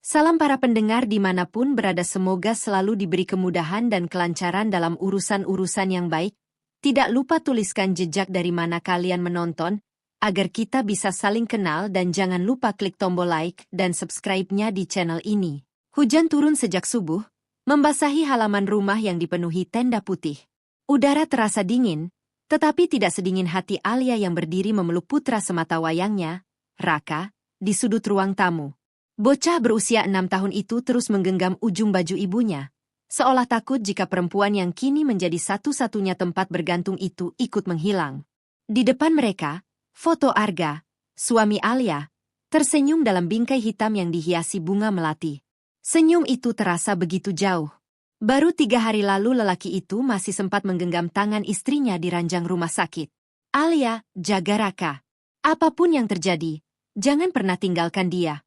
Salam para pendengar dimanapun berada, semoga selalu diberi kemudahan dan kelancaran dalam urusan-urusan yang baik. Tidak lupa tuliskan jejak dari mana kalian menonton, agar kita bisa saling kenal, dan jangan lupa klik tombol like dan subscribe-nya di channel ini. Hujan turun sejak subuh, membasahi halaman rumah yang dipenuhi tenda putih. Udara terasa dingin, tetapi tidak sedingin hati Alia yang berdiri memeluk putra semata wayangnya, Raka, di sudut ruang tamu. Bocah berusia 6 tahun itu terus menggenggam ujung baju ibunya, seolah takut jika perempuan yang kini menjadi satu-satunya tempat bergantung itu ikut menghilang. Di depan mereka, foto Arga, suami Alia, tersenyum dalam bingkai hitam yang dihiasi bunga melati. Senyum itu terasa begitu jauh. Baru 3 hari lalu lelaki itu masih sempat menggenggam tangan istrinya di ranjang rumah sakit. Alia, jaga Raka. Apapun yang terjadi, jangan pernah tinggalkan dia.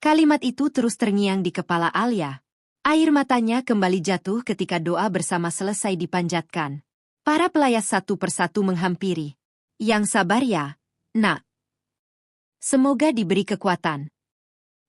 Kalimat itu terus terngiang di kepala Alia. Air matanya kembali jatuh ketika doa bersama selesai dipanjatkan. Para pelayas satu persatu menghampiri. Yang sabar ya, Nak. Semoga diberi kekuatan.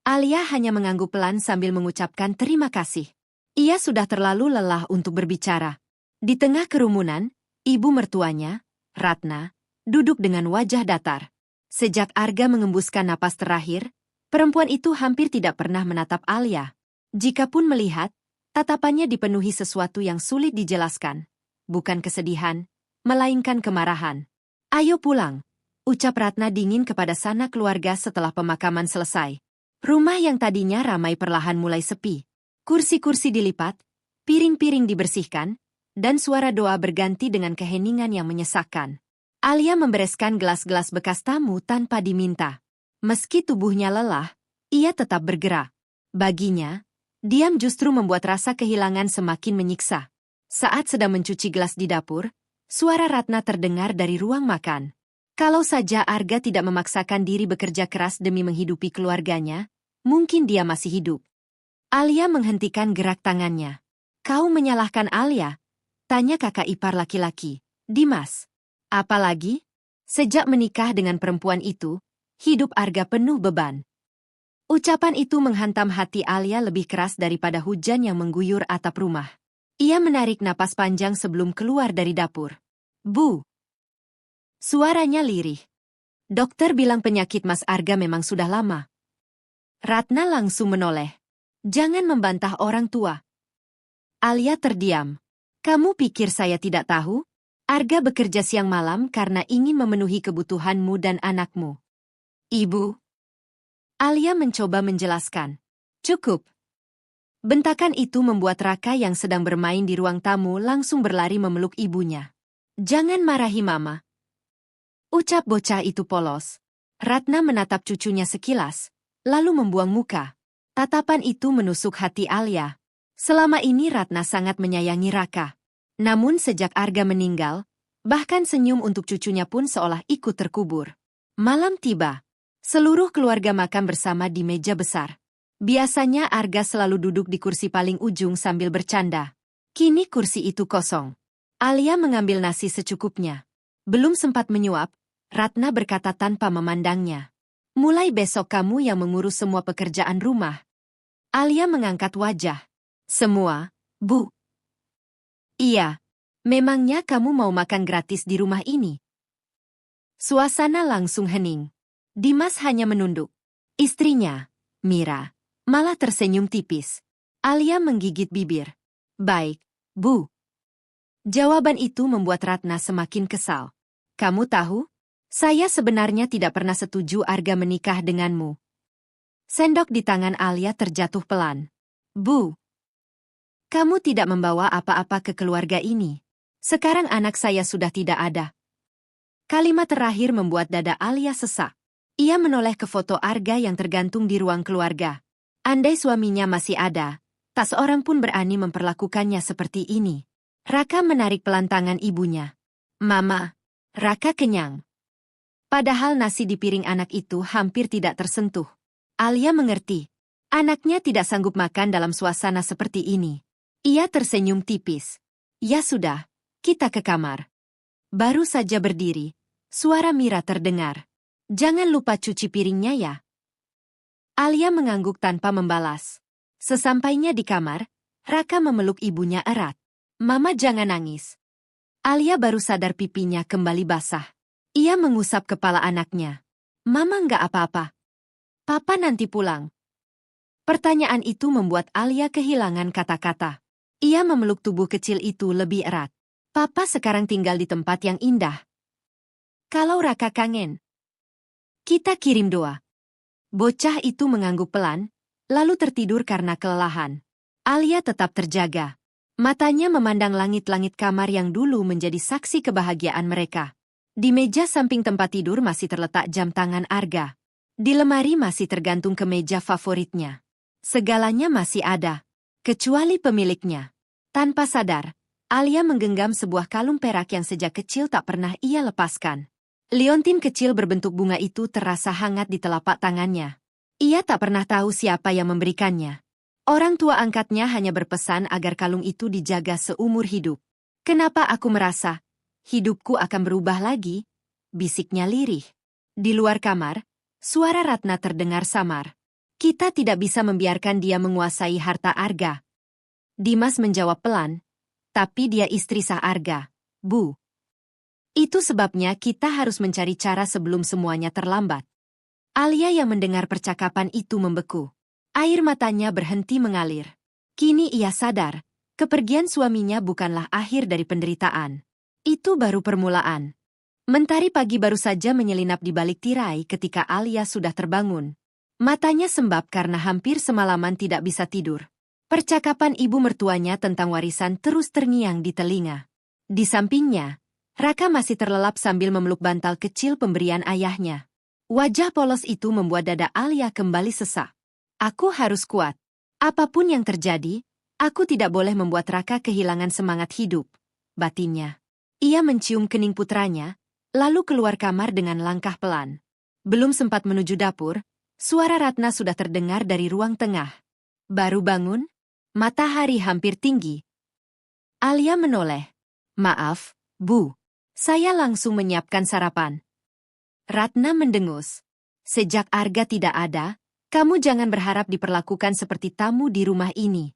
Alia hanya mengangguk pelan sambil mengucapkan terima kasih. Ia sudah terlalu lelah untuk berbicara. Di tengah kerumunan, ibu mertuanya, Ratna, duduk dengan wajah datar. Sejak Arga mengembuskan napas terakhir, perempuan itu hampir tidak pernah menatap Alia. Jikapun melihat, tatapannya dipenuhi sesuatu yang sulit dijelaskan. Bukan kesedihan, melainkan kemarahan. Ayo pulang, ucap Ratna dingin kepada sanak keluarga setelah pemakaman selesai. Rumah yang tadinya ramai perlahan mulai sepi. Kursi-kursi dilipat, piring-piring dibersihkan, dan suara doa berganti dengan keheningan yang menyesakkan. Alia membereskan gelas-gelas bekas tamu tanpa diminta. Meski tubuhnya lelah, ia tetap bergerak. Baginya, diam justru membuat rasa kehilangan semakin menyiksa. Saat sedang mencuci gelas di dapur, suara Ratna terdengar dari ruang makan. Kalau saja Arga tidak memaksakan diri bekerja keras demi menghidupi keluarganya, mungkin dia masih hidup. Alia menghentikan gerak tangannya. Kau menyalahkan Alia? Tanya kakak ipar laki-laki, Dimas. Apalagi? Sejak menikah dengan perempuan itu, hidup Arga penuh beban. Ucapan itu menghantam hati Alia lebih keras daripada hujan yang mengguyur atap rumah. Ia menarik napas panjang sebelum keluar dari dapur. Bu! Suaranya lirih. Dokter bilang penyakit Mas Arga memang sudah lama. Ratna langsung menoleh. Jangan membantah orang tua. Alia terdiam. Kamu pikir saya tidak tahu? Arga bekerja siang malam karena ingin memenuhi kebutuhanmu dan anakmu. Ibu. Alia mencoba menjelaskan. Cukup. Bentakan itu membuat Raka yang sedang bermain di ruang tamu langsung berlari memeluk ibunya. Jangan marahi mama. Ucap bocah itu polos. Ratna menatap cucunya sekilas, lalu membuang muka. Tatapan itu menusuk hati Alia. Selama ini Ratna sangat menyayangi Raka. Namun sejak Arga meninggal, bahkan senyum untuk cucunya pun seolah ikut terkubur. Malam tiba. Seluruh keluarga makan bersama di meja besar. Biasanya Arga selalu duduk di kursi paling ujung sambil bercanda. Kini kursi itu kosong. Alia mengambil nasi secukupnya. Belum sempat menyuap, Ratna berkata tanpa memandangnya. Mulai besok kamu yang mengurus semua pekerjaan rumah. Alia mengangkat wajah. Semua, Bu. Iya. Memangnya kamu mau makan gratis di rumah ini? Suasana langsung hening. Dimas hanya menunduk. Istrinya, Mira, malah tersenyum tipis. Alia menggigit bibir. Baik, Bu. Jawaban itu membuat Ratna semakin kesal. Kamu tahu? Saya sebenarnya tidak pernah setuju Arga menikah denganmu. Sendok di tangan Alia terjatuh pelan. Bu. Kamu tidak membawa apa-apa ke keluarga ini. Sekarang anak saya sudah tidak ada. Kalimat terakhir membuat dada Alia sesak. Ia menoleh ke foto Arga yang tergantung di ruang keluarga. Andai suaminya masih ada, tak seorang pun berani memperlakukannya seperti ini. Raka menarik pelan tangan ibunya. Mama, Raka kenyang. Padahal nasi di piring anak itu hampir tidak tersentuh. Alia mengerti. Anaknya tidak sanggup makan dalam suasana seperti ini. Ia tersenyum tipis. Ya sudah, kita ke kamar. Baru saja berdiri, suara Mira terdengar. Jangan lupa cuci piringnya ya. Alia mengangguk tanpa membalas. Sesampainya di kamar, Raka memeluk ibunya erat. Mama jangan nangis. Alia baru sadar pipinya kembali basah. Ia mengusap kepala anaknya. Mama nggak apa-apa. Papa nanti pulang. Pertanyaan itu membuat Alia kehilangan kata-kata. Ia memeluk tubuh kecil itu lebih erat. Papa sekarang tinggal di tempat yang indah. Kalau Raka kangen, kita kirim doa. Bocah itu mengangguk pelan, lalu tertidur karena kelelahan. Alia tetap terjaga. Matanya memandang langit-langit kamar yang dulu menjadi saksi kebahagiaan mereka. Di meja samping tempat tidur masih terletak jam tangan Arga. Di lemari masih tergantung kemeja favoritnya. Segalanya masih ada, kecuali pemiliknya. Tanpa sadar, Alia menggenggam sebuah kalung perak yang sejak kecil tak pernah ia lepaskan. Liontin kecil berbentuk bunga itu terasa hangat di telapak tangannya. Ia tak pernah tahu siapa yang memberikannya. Orang tua angkatnya hanya berpesan agar kalung itu dijaga seumur hidup. Kenapa aku merasa hidupku akan berubah lagi? Bisiknya lirih. Di luar kamar, suara Ratna terdengar samar. Kita tidak bisa membiarkan dia menguasai harta Arga. Dimas menjawab pelan, tapi dia istri sah Arga, Bu. Itu sebabnya kita harus mencari cara sebelum semuanya terlambat. Alia yang mendengar percakapan itu membeku. Air matanya berhenti mengalir. Kini ia sadar, kepergian suaminya bukanlah akhir dari penderitaan. Itu baru permulaan. Mentari pagi baru saja menyelinap di balik tirai ketika Alia sudah terbangun. Matanya sembab karena hampir semalaman tidak bisa tidur. Percakapan ibu mertuanya tentang warisan terus terngiang di telinga. Di sampingnya, Raka masih terlelap sambil memeluk bantal kecil pemberian ayahnya. Wajah polos itu membuat dada Alia kembali sesak. Aku harus kuat. Apapun yang terjadi, aku tidak boleh membuat Raka kehilangan semangat hidup, batinnya. Ia mencium kening putranya, lalu keluar kamar dengan langkah pelan. Belum sempat menuju dapur, suara Ratna sudah terdengar dari ruang tengah. Baru bangun? Matahari hampir tinggi. Alia menoleh. Maaf, Bu. Saya langsung menyiapkan sarapan. Ratna mendengus. Sejak Arga tidak ada, kamu jangan berharap diperlakukan seperti tamu di rumah ini.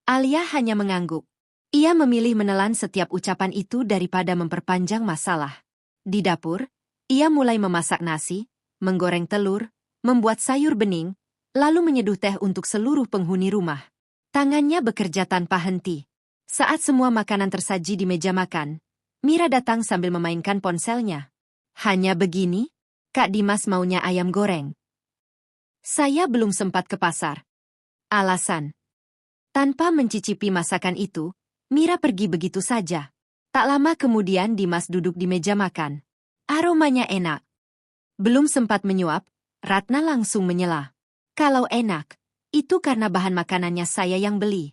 Alia hanya mengangguk. Ia memilih menelan setiap ucapan itu daripada memperpanjang masalah. Di dapur, ia mulai memasak nasi, menggoreng telur, membuat sayur bening, lalu menyeduh teh untuk seluruh penghuni rumah. Tangannya bekerja tanpa henti. Saat semua makanan tersaji di meja makan, Mira datang sambil memainkan ponselnya. Hanya begini, Kak Dimas maunya ayam goreng. Saya belum sempat ke pasar. Alasan. Tanpa mencicipi masakan itu, Mira pergi begitu saja. Tak lama kemudian Dimas duduk di meja makan. Aromanya enak. Belum sempat menyuap, Ratna langsung menyela. Kalau enak, itu karena bahan makanannya saya yang beli.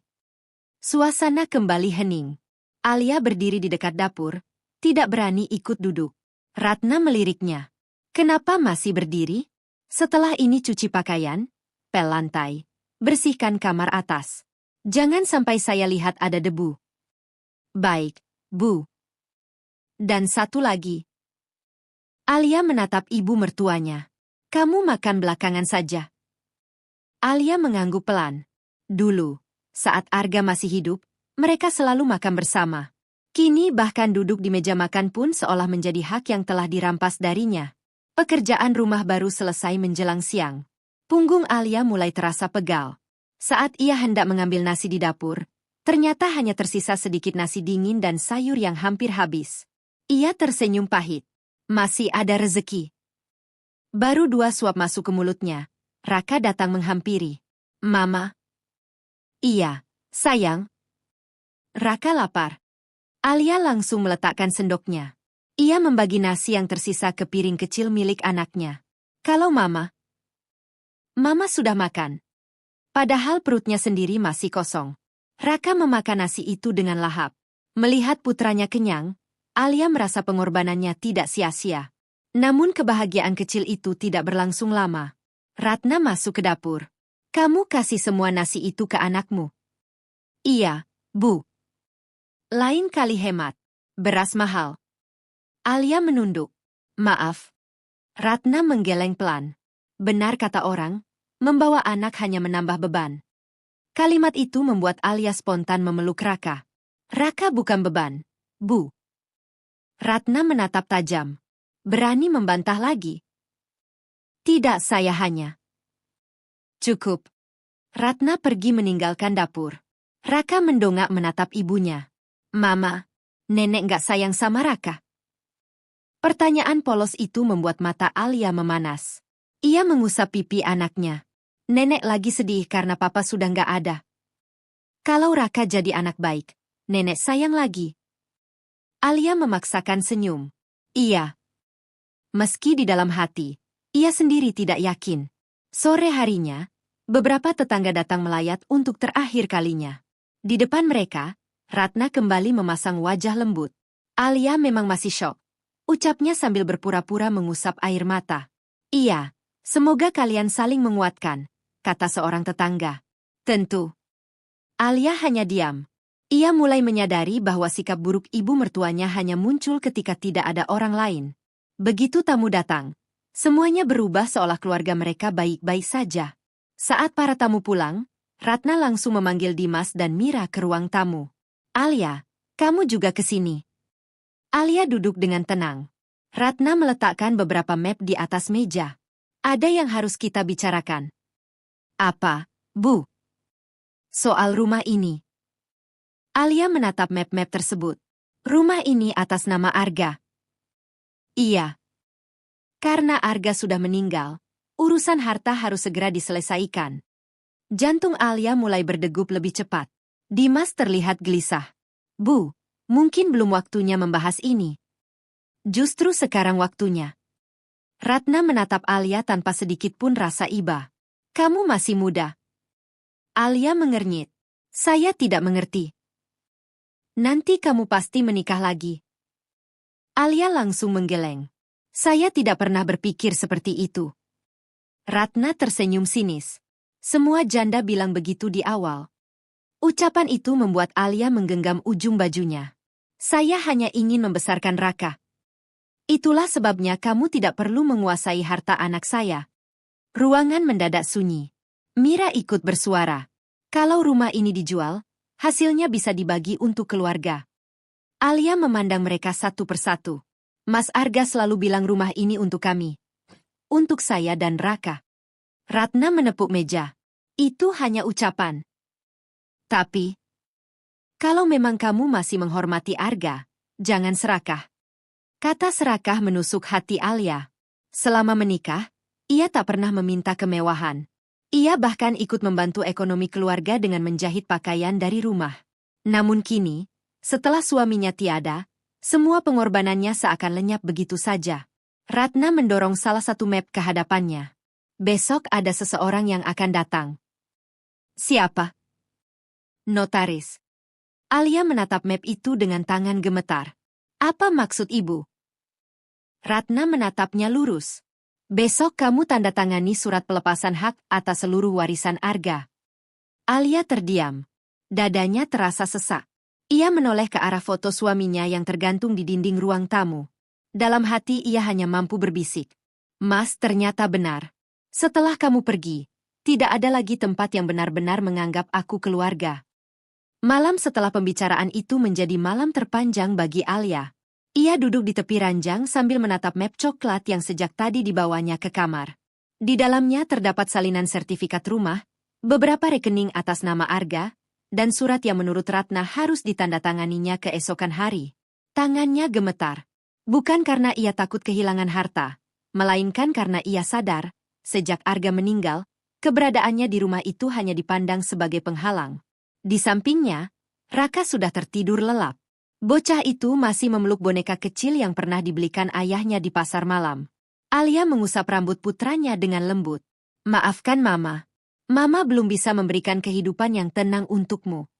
Suasana kembali hening. Alia berdiri di dekat dapur, tidak berani ikut duduk. Ratna meliriknya. Kenapa masih berdiri? Setelah ini cuci pakaian, pel lantai, bersihkan kamar atas. Jangan sampai saya lihat ada debu. Baik, Bu. Dan satu lagi. Alia menatap ibu mertuanya. Kamu makan belakangan saja. Alia mengangguk pelan. Dulu, saat Arga masih hidup, mereka selalu makan bersama. Kini bahkan duduk di meja makan pun seolah menjadi hak yang telah dirampas darinya. Pekerjaan rumah baru selesai menjelang siang. Punggung Alia mulai terasa pegal. Saat ia hendak mengambil nasi di dapur, ternyata hanya tersisa sedikit nasi dingin dan sayur yang hampir habis. Ia tersenyum pahit. Masih ada rezeki. Baru 2 suap masuk ke mulutnya. Raka datang menghampiri. Mama. Iya, sayang. Raka lapar. Alia langsung meletakkan sendoknya. Ia membagi nasi yang tersisa ke piring kecil milik anaknya. Kalau Mama sudah makan. Padahal perutnya sendiri masih kosong. Raka memakan nasi itu dengan lahap. Melihat putranya kenyang, Alia merasa pengorbanannya tidak sia-sia. Namun kebahagiaan kecil itu tidak berlangsung lama. Ratna masuk ke dapur. Kamu kasih semua nasi itu ke anakmu? Iya, Bu. Lain kali hemat. Beras mahal. Alia menunduk. Maaf. Ratna menggeleng pelan. Benar kata orang, Membawa anak hanya menambah beban. Kalimat itu membuat Alia spontan memeluk Raka. Raka bukan beban, Bu. Ratna menatap tajam. Berani membantah lagi. Tidak, saya hanya. Cukup. Ratna pergi meninggalkan dapur. Raka mendongak menatap ibunya. Mama, nenek nggak sayang sama Raka? Pertanyaan polos itu membuat mata Alia memanas. Ia mengusap pipi anaknya. Nenek lagi sedih karena papa sudah nggak ada. Kalau Raka jadi anak baik, nenek sayang lagi. Alia memaksakan senyum. Iya. Meski di dalam hati, ia sendiri tidak yakin. Sore harinya, beberapa tetangga datang melayat untuk terakhir kalinya. Di depan mereka, Ratna kembali memasang wajah lembut. Alia memang masih syok. Ucapnya sambil berpura-pura mengusap air mata. Iya, semoga kalian saling menguatkan, kata seorang tetangga. Tentu. Alia hanya diam. Ia mulai menyadari bahwa sikap buruk ibu mertuanya hanya muncul ketika tidak ada orang lain. Begitu tamu datang, semuanya berubah seolah keluarga mereka baik-baik saja. Saat para tamu pulang, Ratna langsung memanggil Dimas dan Mira ke ruang tamu. Alia, kamu juga ke sini. Alia duduk dengan tenang. Ratna meletakkan beberapa map di atas meja. Ada yang harus kita bicarakan. Apa, Bu? Soal rumah ini. Alia menatap map-map tersebut. Rumah ini atas nama Arga. Iya. Karena Arga sudah meninggal, urusan harta harus segera diselesaikan. Jantung Alia mulai berdegup lebih cepat. Dimas terlihat gelisah. Bu, mungkin belum waktunya membahas ini. Justru sekarang waktunya. Ratna menatap Alia tanpa sedikit pun rasa iba. Kamu masih muda. Alia mengernyit. Saya tidak mengerti. Nanti kamu pasti menikah lagi. Alia langsung menggeleng. Saya tidak pernah berpikir seperti itu. Ratna tersenyum sinis. Semua janda bilang begitu di awal. Ucapan itu membuat Alia menggenggam ujung bajunya. Saya hanya ingin membesarkan Raka. Itulah sebabnya kamu tidak perlu menguasai harta anak saya. Ruangan mendadak sunyi. Mira ikut bersuara. Kalau rumah ini dijual, hasilnya bisa dibagi untuk keluarga. Alia memandang mereka satu persatu. Mas Arga selalu bilang rumah ini untuk kami. Untuk saya dan Raka. Ratna menepuk meja. Itu hanya ucapan. Tapi, kalau memang kamu masih menghormati Arga, jangan serakah. Kata serakah menusuk hati Alia. Selama menikah, ia tak pernah meminta kemewahan. Ia bahkan ikut membantu ekonomi keluarga dengan menjahit pakaian dari rumah. Namun kini, setelah suaminya tiada, semua pengorbanannya seakan lenyap begitu saja. Ratna mendorong salah satu map ke hadapannya. Besok ada seseorang yang akan datang. Siapa? Notaris. Alia menatap map itu dengan tangan gemetar. Apa maksud ibu? Ratna menatapnya lurus. Besok kamu tanda tangani surat pelepasan hak atas seluruh warisan Arga. Alia terdiam. Dadanya terasa sesak. Ia menoleh ke arah foto suaminya yang tergantung di dinding ruang tamu. Dalam hati ia hanya mampu berbisik. Mas, ternyata benar. Setelah kamu pergi, tidak ada lagi tempat yang benar-benar menganggap aku keluarga. Malam setelah pembicaraan itu menjadi malam terpanjang bagi Alia. Ia duduk di tepi ranjang sambil menatap map coklat yang sejak tadi dibawanya ke kamar. Di dalamnya terdapat salinan sertifikat rumah, beberapa rekening atas nama Arga, dan surat yang menurut Ratna harus ditandatanganinya keesokan hari. Tangannya gemetar. Bukan karena ia takut kehilangan harta, melainkan karena ia sadar, sejak Arga meninggal, keberadaannya di rumah itu hanya dipandang sebagai penghalang. Di sampingnya, Raka sudah tertidur lelap. Bocah itu masih memeluk boneka kecil yang pernah dibelikan ayahnya di pasar malam. Alia mengusap rambut putranya dengan lembut. Maafkan Mama. Mama belum bisa memberikan kehidupan yang tenang untukmu.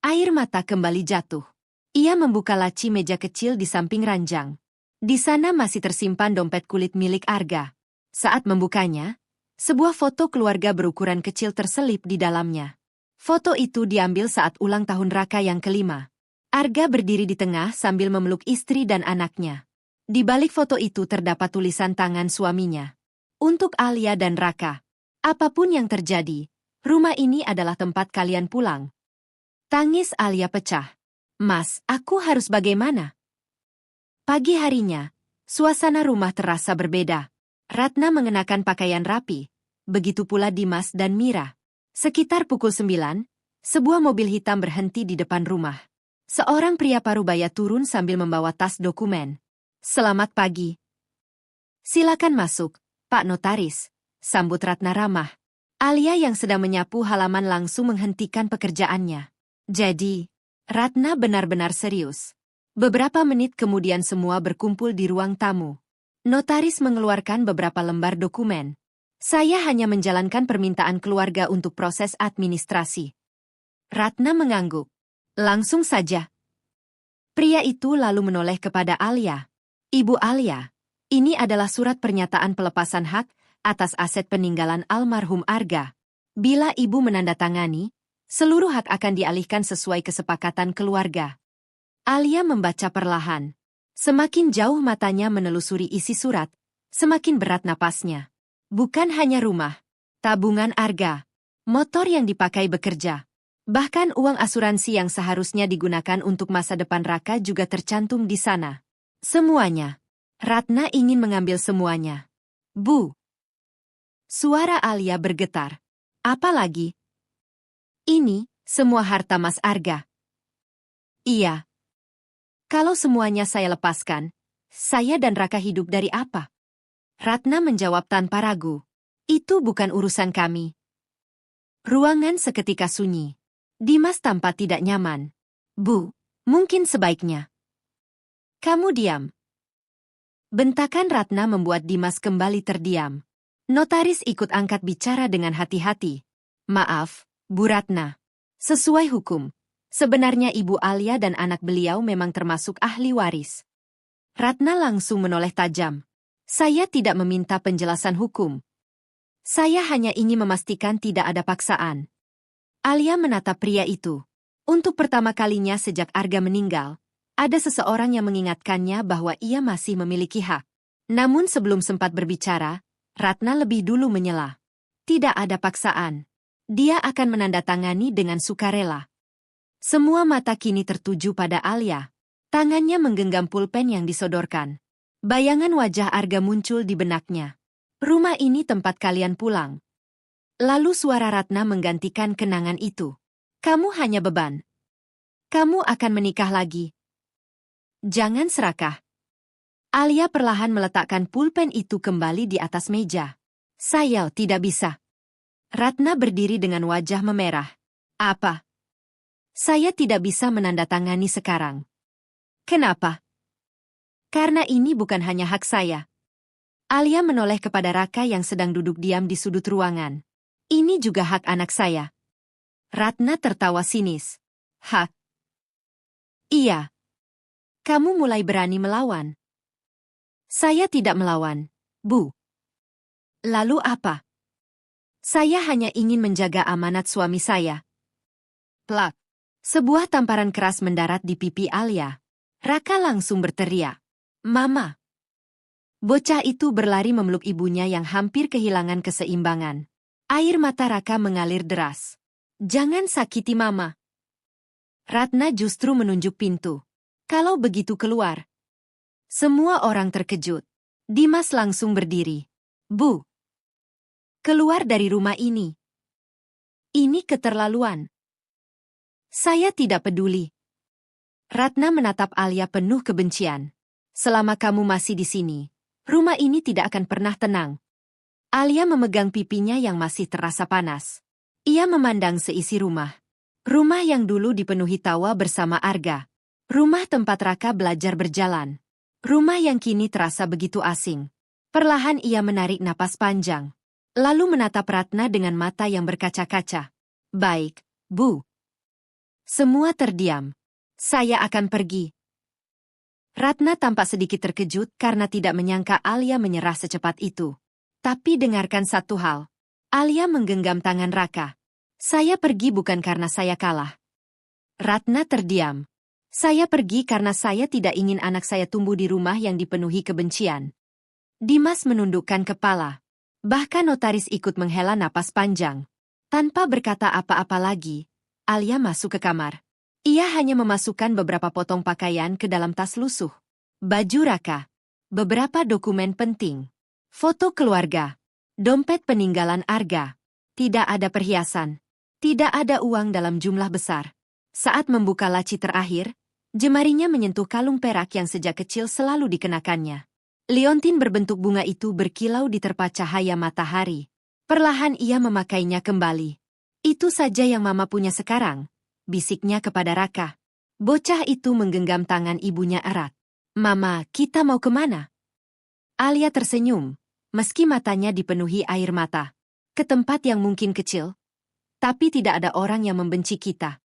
Air mata kembali jatuh. Ia membuka laci meja kecil di samping ranjang. Di sana masih tersimpan dompet kulit milik Arga. Saat membukanya, sebuah foto keluarga berukuran kecil terselip di dalamnya. Foto itu diambil saat ulang tahun Raka yang kelima. Arga berdiri di tengah sambil memeluk istri dan anaknya. Di balik foto itu terdapat tulisan tangan suaminya. Untuk Alia dan Raka. Apapun yang terjadi, rumah ini adalah tempat kalian pulang. Tangis Alia pecah. Mas, aku harus bagaimana? Pagi harinya, suasana rumah terasa berbeda. Ratna mengenakan pakaian rapi, begitu pula Dimas dan Mira. Sekitar pukul 9, sebuah mobil hitam berhenti di depan rumah. Seorang pria parubaya turun sambil membawa tas dokumen. Selamat pagi. Silakan masuk, Pak Notaris, sambut Ratna ramah. Alia yang sedang menyapu halaman langsung menghentikan pekerjaannya. Jadi, Ratna benar-benar serius. Beberapa menit kemudian semua berkumpul di ruang tamu. Notaris mengeluarkan beberapa lembar dokumen. Saya hanya menjalankan permintaan keluarga untuk proses administrasi. Ratna mengangguk. Langsung saja. Pria itu lalu menoleh kepada Alia. Ibu Alia, ini adalah surat pernyataan pelepasan hak atas aset peninggalan almarhum Arga. Bila ibu menandatangani, seluruh hak akan dialihkan sesuai kesepakatan keluarga. Alia membaca perlahan. Semakin jauh matanya menelusuri isi surat, semakin berat napasnya. Bukan hanya rumah, tabungan Arga, motor yang dipakai bekerja, bahkan uang asuransi yang seharusnya digunakan untuk masa depan Raka juga tercantum di sana. Semuanya. Ratna ingin mengambil semuanya. Bu. Suara Alia bergetar. Apalagi? Ini, semua harta Mas Arga. Iya. Kalau semuanya saya lepaskan, saya dan Raka hidup dari apa? Ratna menjawab tanpa ragu. Itu bukan urusan kami. Ruangan seketika sunyi. Dimas tampak tidak nyaman. Bu, mungkin sebaiknya kamu diam. Bentakan Ratna membuat Dimas kembali terdiam. Notaris ikut angkat bicara dengan hati-hati. Maaf, Bu Ratna. Sesuai hukum, sebenarnya Ibu Alia dan anak beliau memang termasuk ahli waris. Ratna langsung menoleh tajam. Saya tidak meminta penjelasan hukum. Saya hanya ingin memastikan tidak ada paksaan. Alia menatap pria itu. Untuk pertama kalinya sejak Arga meninggal, ada seseorang yang mengingatkannya bahwa ia masih memiliki hak. Namun sebelum sempat berbicara, Ratna lebih dulu menyela. Tidak ada paksaan. Dia akan menandatangani dengan sukarela. Semua mata kini tertuju pada Alia. Tangannya menggenggam pulpen yang disodorkan. Bayangan wajah Arga muncul di benaknya. Rumah ini tempat kalian pulang. Lalu suara Ratna menggantikan kenangan itu. Kamu hanya beban. Kamu akan menikah lagi. Jangan serakah. Alia perlahan meletakkan pulpen itu kembali di atas meja. Saya tidak bisa. Ratna berdiri dengan wajah memerah. Apa? Saya tidak bisa menandatangani sekarang. Kenapa? Karena ini bukan hanya hak saya. Alia menoleh kepada Raka yang sedang duduk diam di sudut ruangan. Ini juga hak anak saya. Ratna tertawa sinis. Hak? Iya. Kamu mulai berani melawan. Saya tidak melawan, Bu. Lalu apa? Saya hanya ingin menjaga amanat suami saya. Plak. Sebuah tamparan keras mendarat di pipi Alia. Raka langsung berteriak. Mama. Bocah itu berlari memeluk ibunya yang hampir kehilangan keseimbangan. Air mata Raka mengalir deras. Jangan sakiti Mama. Ratna justru menunjuk pintu. Kalau begitu keluar. Semua orang terkejut. Dimas langsung berdiri. Bu. Keluar dari rumah ini. Ini keterlaluan. Saya tidak peduli. Ratna menatap Alia penuh kebencian. Selama kamu masih di sini, rumah ini tidak akan pernah tenang. Alia memegang pipinya yang masih terasa panas. Ia memandang seisi rumah. Rumah yang dulu dipenuhi tawa bersama Arga. Rumah tempat Raka belajar berjalan. Rumah yang kini terasa begitu asing. Perlahan ia menarik napas panjang. Lalu menatap Ratna dengan mata yang berkaca-kaca. Baik, Bu. Semua terdiam. Saya akan pergi. Ratna tampak sedikit terkejut karena tidak menyangka Alia menyerah secepat itu. Tapi dengarkan satu hal. Alia menggenggam tangan Raka. Saya pergi bukan karena saya kalah. Ratna terdiam. Saya pergi karena saya tidak ingin anak saya tumbuh di rumah yang dipenuhi kebencian. Dimas menundukkan kepala. Bahkan notaris ikut menghela napas panjang. Tanpa berkata apa-apa lagi, Alia masuk ke kamar. Ia hanya memasukkan beberapa potong pakaian ke dalam tas lusuh. Baju Raka, beberapa dokumen penting, foto keluarga, dompet peninggalan Arga. Tidak ada perhiasan. Tidak ada uang dalam jumlah besar. Saat membuka laci terakhir, jemarinya menyentuh kalung perak yang sejak kecil selalu dikenakannya. Liontin berbentuk bunga itu berkilau di terpa cahaya matahari. Perlahan ia memakainya kembali. Itu saja yang Mama punya sekarang, bisiknya kepada Raka. Bocah itu menggenggam tangan ibunya erat. Mama, kita mau kemana? Alia tersenyum, meski matanya dipenuhi air mata. Ke tempat yang mungkin kecil, tapi tidak ada orang yang membenci kita.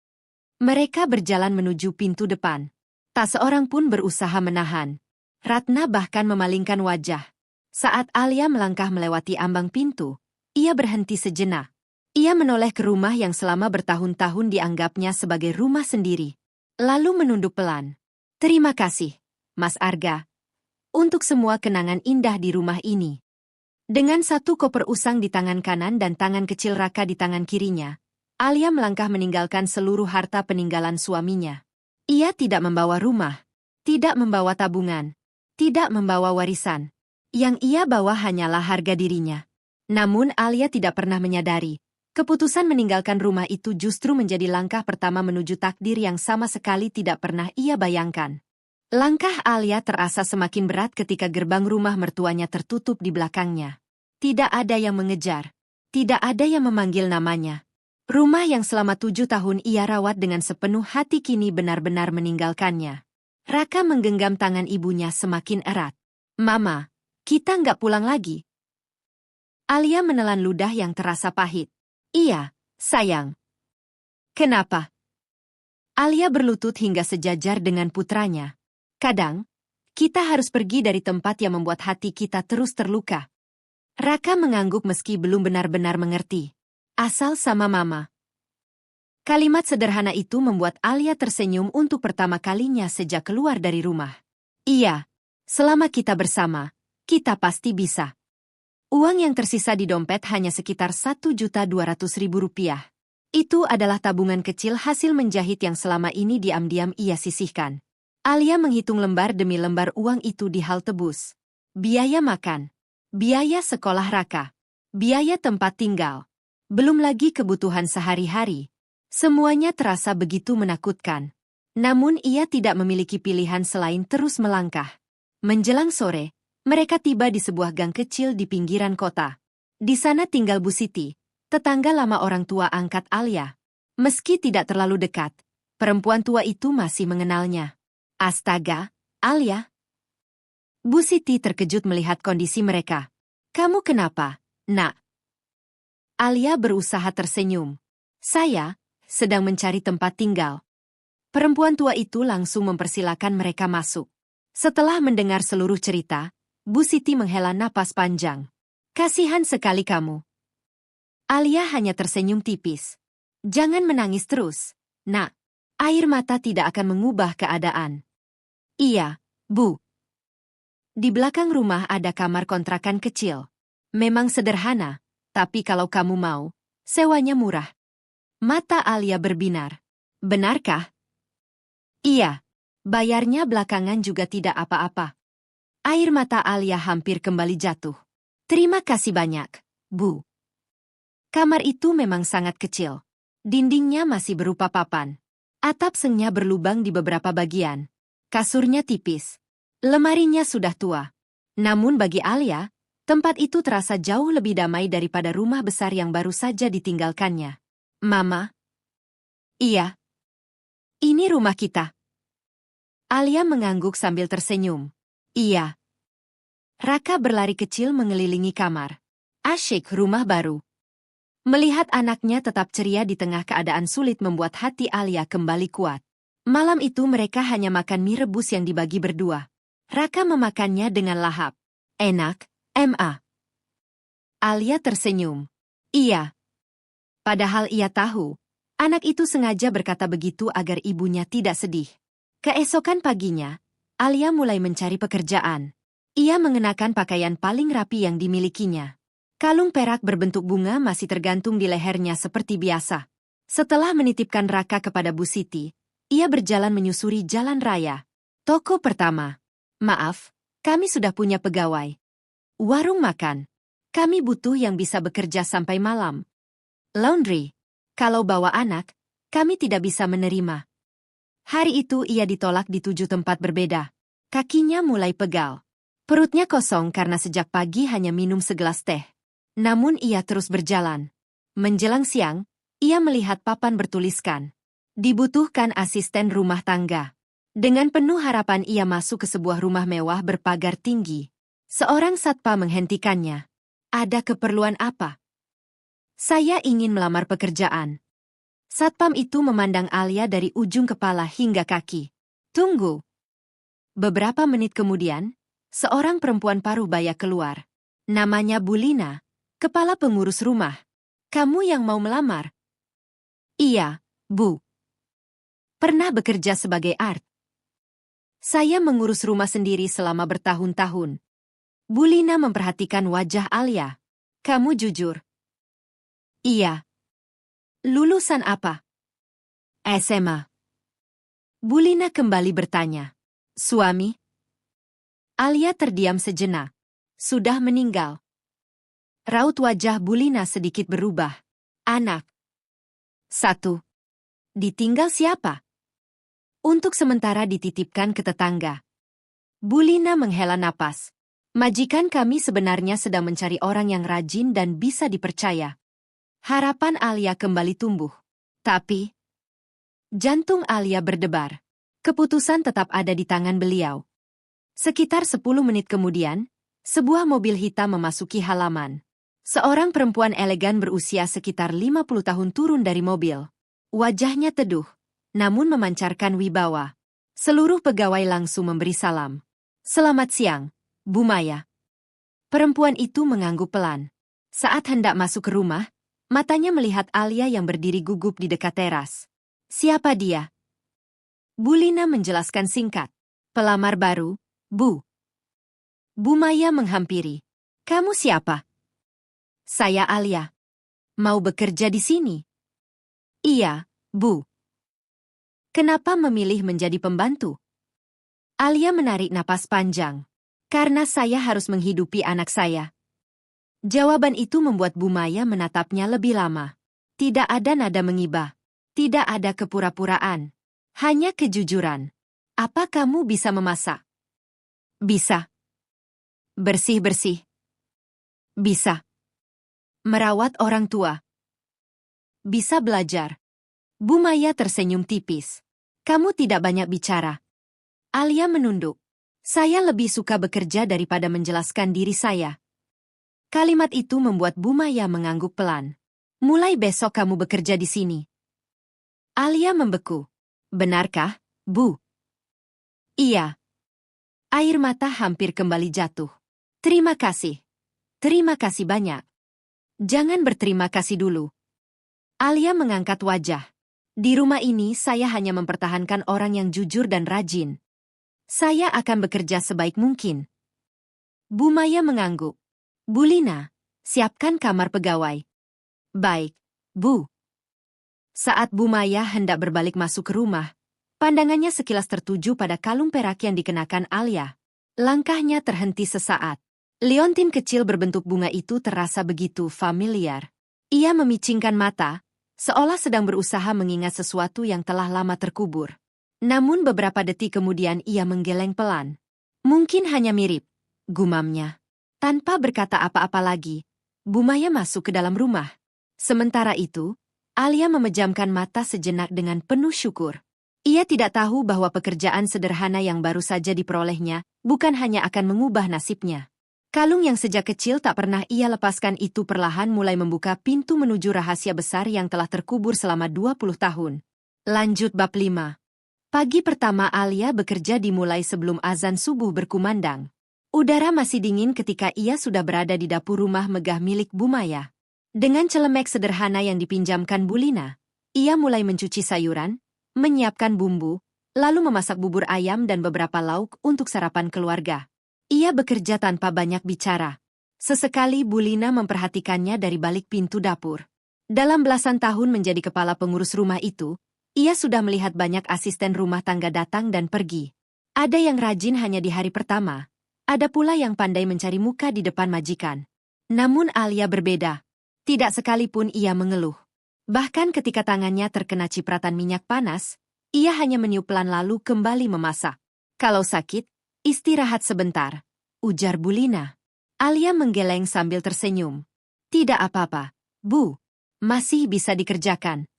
Mereka berjalan menuju pintu depan. Tak seorang pun berusaha menahan. Ratna bahkan memalingkan wajah. Saat Alia melangkah melewati ambang pintu, ia berhenti sejenak. Ia menoleh ke rumah yang selama bertahun-tahun dianggapnya sebagai rumah sendiri. Lalu menunduk pelan. Terima kasih, Mas Arga, untuk semua kenangan indah di rumah ini. Dengan satu koper usang di tangan kanan dan tangan kecil Raka di tangan kirinya, Alia melangkah meninggalkan seluruh harta peninggalan suaminya. Ia tidak membawa rumah, tidak membawa tabungan, tidak membawa warisan. Yang ia bawa hanyalah harga dirinya. Namun Alia tidak pernah menyadari, keputusan meninggalkan rumah itu justru menjadi langkah pertama menuju takdir yang sama sekali tidak pernah ia bayangkan. Langkah Alia terasa semakin berat ketika gerbang rumah mertuanya tertutup di belakangnya. Tidak ada yang mengejar, tidak ada yang memanggil namanya. Rumah yang selama 7 tahun ia rawat dengan sepenuh hati kini benar-benar meninggalkannya. Raka menggenggam tangan ibunya semakin erat. Mama, kita nggak pulang lagi. Alia menelan ludah yang terasa pahit. Iya, sayang. Kenapa? Alia berlutut hingga sejajar dengan putranya. Kadang, kita harus pergi dari tempat yang membuat hati kita terus terluka. Raka mengangguk meski belum benar-benar mengerti. Asal sama Mama. Kalimat sederhana itu membuat Alia tersenyum untuk pertama kalinya sejak keluar dari rumah. Iya, selama kita bersama, kita pasti bisa. Uang yang tersisa di dompet hanya sekitar Rp1.200.000. Itu adalah tabungan kecil hasil menjahit yang selama ini diam-diam ia sisihkan. Alia menghitung lembar demi lembar uang itu di halte bus. Biaya makan, biaya sekolah Raka, biaya tempat tinggal. Belum lagi kebutuhan sehari-hari. Semuanya terasa begitu menakutkan. Namun ia tidak memiliki pilihan selain terus melangkah. Menjelang sore, mereka tiba di sebuah gang kecil di pinggiran kota. Di sana tinggal Bu Siti, tetangga lama orang tua angkat Alia. Meski tidak terlalu dekat, perempuan tua itu masih mengenalnya. Astaga, Alia. Bu Siti terkejut melihat kondisi mereka. Kamu kenapa, Nak? Alia berusaha tersenyum. Saya sedang mencari tempat tinggal. Perempuan tua itu langsung mempersilakan mereka masuk. Setelah mendengar seluruh cerita, Bu Siti menghela napas panjang. Kasihan sekali kamu. Alia hanya tersenyum tipis. Jangan menangis terus, Nak. Air mata tidak akan mengubah keadaan. Iya, Bu. Di belakang rumah ada kamar kontrakan kecil. Memang sederhana, tapi kalau kamu mau, sewanya murah. Mata Alia berbinar. Benarkah? Iya. Bayarnya belakangan juga tidak apa-apa. Air mata Alia hampir kembali jatuh. Terima kasih banyak, Bu. Kamar itu memang sangat kecil. Dindingnya masih berupa papan. Atap sengnya berlubang di beberapa bagian. Kasurnya tipis. Lemarinya sudah tua. Namun bagi Alia, tempat itu terasa jauh lebih damai daripada rumah besar yang baru saja ditinggalkannya. Mama? Iya. Ini rumah kita. Alia mengangguk sambil tersenyum. Iya. Raka berlari kecil mengelilingi kamar. Asyik rumah baru. Melihat anaknya tetap ceria di tengah keadaan sulit membuat hati Alia kembali kuat. Malam itu mereka hanya makan mie rebus yang dibagi berdua. Raka memakannya dengan lahap. Enak, Ma. Alia tersenyum. Iya. Padahal ia tahu, anak itu sengaja berkata begitu agar ibunya tidak sedih. Keesokan paginya, Alia mulai mencari pekerjaan. Ia mengenakan pakaian paling rapi yang dimilikinya. Kalung perak berbentuk bunga masih tergantung di lehernya seperti biasa. Setelah menitipkan Raka kepada Bu Siti, ia berjalan menyusuri jalan raya. Toko pertama. Maaf, kami sudah punya pegawai. Warung makan. Kami butuh yang bisa bekerja sampai malam. Laundry. Kalau bawa anak, kami tidak bisa menerima. Hari itu ia ditolak di 7 tempat berbeda. Kakinya mulai pegal. Perutnya kosong karena sejak pagi hanya minum segelas teh. Namun ia terus berjalan. Menjelang siang, ia melihat papan bertuliskan, "Dibutuhkan asisten rumah tangga." Dengan penuh harapan ia masuk ke sebuah rumah mewah berpagar tinggi. Seorang satpam menghentikannya. "Ada keperluan apa?" "Saya ingin melamar pekerjaan." Satpam itu memandang Alia dari ujung kepala hingga kaki. "Tunggu." Beberapa menit kemudian, seorang perempuan parubaya keluar. Namanya Bulina, kepala pengurus rumah. "Kamu yang mau melamar?" "Iya, Bu. Pernah bekerja sebagai art. Saya mengurus rumah sendiri selama bertahun-tahun." Bulina memperhatikan wajah Alia. "Kamu jujur?" "Iya." "Lulusan apa?" "SMA." Bulina kembali bertanya. "Suami?" Alia terdiam sejenak. "Sudah meninggal." Raut wajah Bulina sedikit berubah. "Anak?" "1. Ditinggal siapa?" "Untuk sementara dititipkan ke tetangga." Bulina menghela napas. "Majikan kami sebenarnya sedang mencari orang yang rajin dan bisa dipercaya." Harapan Alia kembali tumbuh. Tapi, jantung Alia berdebar. Keputusan tetap ada di tangan beliau. Sekitar 10 menit kemudian, sebuah mobil hitam memasuki halaman. Seorang perempuan elegan berusia sekitar 50 tahun turun dari mobil. Wajahnya teduh, namun memancarkan wibawa. Seluruh pegawai langsung memberi salam. "Selamat siang, Bu Maya." Perempuan itu mengangguk pelan. Saat hendak masuk ke rumah, matanya melihat Alia yang berdiri gugup di dekat teras. "Siapa dia?" Bulina menjelaskan singkat. "Pelamar baru, Bu." Bu Maya menghampiri. "Kamu siapa?" "Saya Alia. Mau bekerja di sini?" "Iya, Bu." "Kenapa memilih menjadi pembantu?" Alia menarik napas panjang. "Karena saya harus menghidupi anak saya." Jawaban itu membuat Bu Maya menatapnya lebih lama. Tidak ada nada mengibah. Tidak ada kepura-puraan. Hanya kejujuran. "Apa kamu bisa memasak?" "Bisa." "Bersih-bersih?" "Bisa." "Merawat orang tua?" "Bisa belajar." Bu Maya tersenyum tipis. "Kamu tidak banyak bicara." Alia menunduk. "Saya lebih suka bekerja daripada menjelaskan diri saya." Kalimat itu membuat Bu Maya mengangguk pelan. "Mulai besok kamu bekerja di sini." Alia membeku. "Benarkah, Bu?" "Iya." Air mata hampir kembali jatuh. "Terima kasih. Terima kasih banyak." "Jangan berterima kasih dulu." Alia mengangkat wajah. "Di rumah ini saya hanya mempertahankan orang yang jujur dan rajin. Saya akan bekerja sebaik mungkin." Bu Maya mengangguk. "Bulina, siapkan kamar pegawai." "Baik, Bu." Saat Bu Maya hendak berbalik masuk ke rumah, pandangannya sekilas tertuju pada kalung perak yang dikenakan Alia. Langkahnya terhenti sesaat. Liontin kecil berbentuk bunga itu terasa begitu familiar. Ia memicingkan mata, seolah sedang berusaha mengingat sesuatu yang telah lama terkubur. Namun beberapa detik kemudian ia menggeleng pelan. "Mungkin hanya mirip," gumamnya. Tanpa berkata apa-apa lagi, Bu Maya masuk ke dalam rumah. Sementara itu, Alia memejamkan mata sejenak dengan penuh syukur. Ia tidak tahu bahwa pekerjaan sederhana yang baru saja diperolehnya bukan hanya akan mengubah nasibnya. Kalung yang sejak kecil tak pernah ia lepaskan itu perlahan mulai membuka pintu menuju rahasia besar yang telah terkubur selama 20 tahun. Lanjut bab 5. Pagi pertama Alia bekerja dimulai sebelum azan subuh berkumandang. Udara masih dingin ketika ia sudah berada di dapur rumah megah milik Bu Maya. Dengan celemek sederhana yang dipinjamkan Bulina, ia mulai mencuci sayuran, menyiapkan bumbu, lalu memasak bubur ayam dan beberapa lauk untuk sarapan keluarga. Ia bekerja tanpa banyak bicara. Sesekali Bulina memperhatikannya dari balik pintu dapur. Dalam belasan tahun menjadi kepala pengurus rumah itu, ia sudah melihat banyak asisten rumah tangga datang dan pergi. Ada yang rajin hanya di hari pertama, ada pula yang pandai mencari muka di depan majikan. Namun Alia berbeda. Tidak sekalipun ia mengeluh. Bahkan ketika tangannya terkena cipratan minyak panas, ia hanya meniup pelan lalu kembali memasak. Kalau sakit, istirahat sebentar, ujar Bulina. Alia menggeleng sambil tersenyum. Tidak apa-apa, Bu. Masih bisa dikerjakan.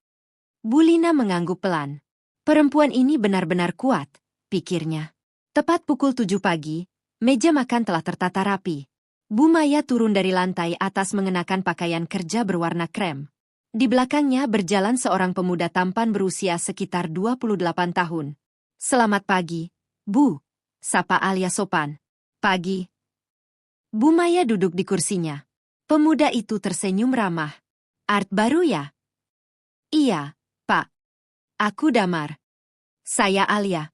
Bulina mengangguk pelan. Perempuan ini benar-benar kuat, pikirnya. Tepat pukul 7 pagi, meja makan telah tertata rapi. Bu Maya turun dari lantai atas mengenakan pakaian kerja berwarna krem. Di belakangnya berjalan seorang pemuda tampan berusia sekitar 28 tahun. Selamat pagi, Bu. Sapa Alia sopan. Pagi. Bu Maya duduk di kursinya. Pemuda itu tersenyum ramah. Art baru ya? Iya, Pak. Aku Damar. Saya Alia.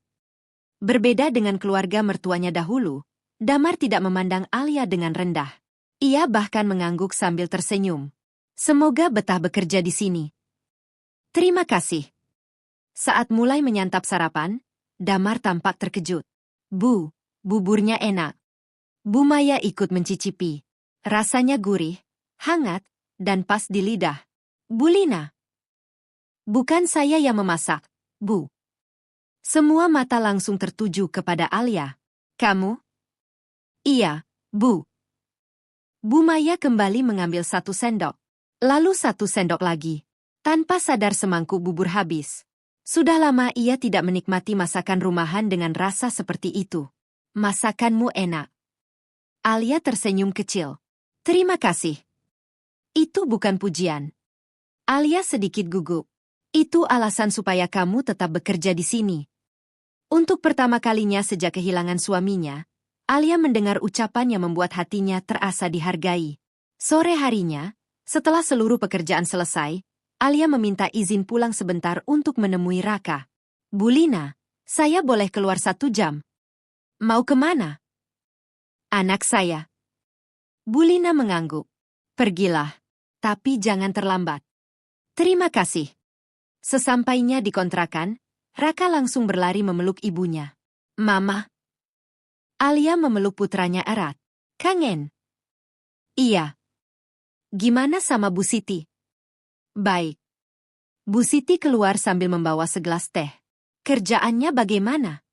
Berbeda dengan keluarga mertuanya dahulu, Damar tidak memandang Alia dengan rendah. Ia bahkan mengangguk sambil tersenyum. Semoga betah bekerja di sini. Terima kasih. Saat mulai menyantap sarapan, Damar tampak terkejut. Bu, buburnya enak. Bu Maya ikut mencicipi. Rasanya gurih, hangat, dan pas di lidah. Bulina. Bukan saya yang memasak, Bu. Semua mata langsung tertuju kepada Alia. Kamu? Iya, Bu. Bu Maya kembali mengambil 1 sendok. Lalu 1 sendok lagi. Tanpa sadar semangkuk bubur habis. Sudah lama ia tidak menikmati masakan rumahan dengan rasa seperti itu. Masakanmu enak. Alia tersenyum kecil. Terima kasih. Itu bukan pujian. Alia sedikit gugup. Itu alasan supaya kamu tetap bekerja di sini. Untuk pertama kalinya sejak kehilangan suaminya, Alia mendengar ucapan yang membuat hatinya terasa dihargai. Sore harinya, setelah seluruh pekerjaan selesai, Alia meminta izin pulang sebentar untuk menemui Raka. Bulina, saya boleh keluar 1 jam. Mau kemana? Anak saya. Bulina mengangguk. Pergilah, tapi jangan terlambat. Terima kasih. Sesampainya di kontrakan, Raka langsung berlari memeluk ibunya. Mama. Alia memeluk putranya erat. Kangen? Iya. Gimana sama Bu Siti? Baik. Bu Siti keluar sambil membawa segelas teh. Kerjaannya bagaimana?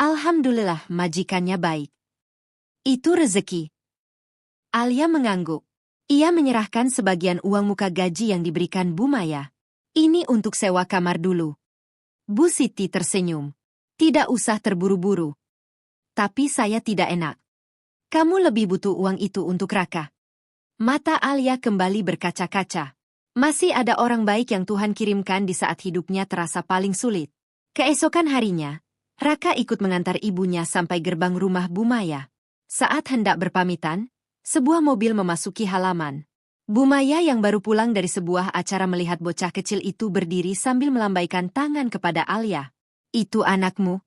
Alhamdulillah majikannya baik. Itu rezeki. Alia mengangguk. Ia menyerahkan sebagian uang muka gaji yang diberikan Bu Maya. Ini untuk sewa kamar dulu. Bu Siti tersenyum. Tidak usah terburu-buru. Tapi saya tidak enak. Kamu lebih butuh uang itu untuk Raka. Mata Alia kembali berkaca-kaca. Masih ada orang baik yang Tuhan kirimkan di saat hidupnya terasa paling sulit. Keesokan harinya, Raka ikut mengantar ibunya sampai gerbang rumah Bu Maya. Saat hendak berpamitan, sebuah mobil memasuki halaman. Bu Maya yang baru pulang dari sebuah acara melihat bocah kecil itu berdiri sambil melambaikan tangan kepada Alia. Itu anakmu?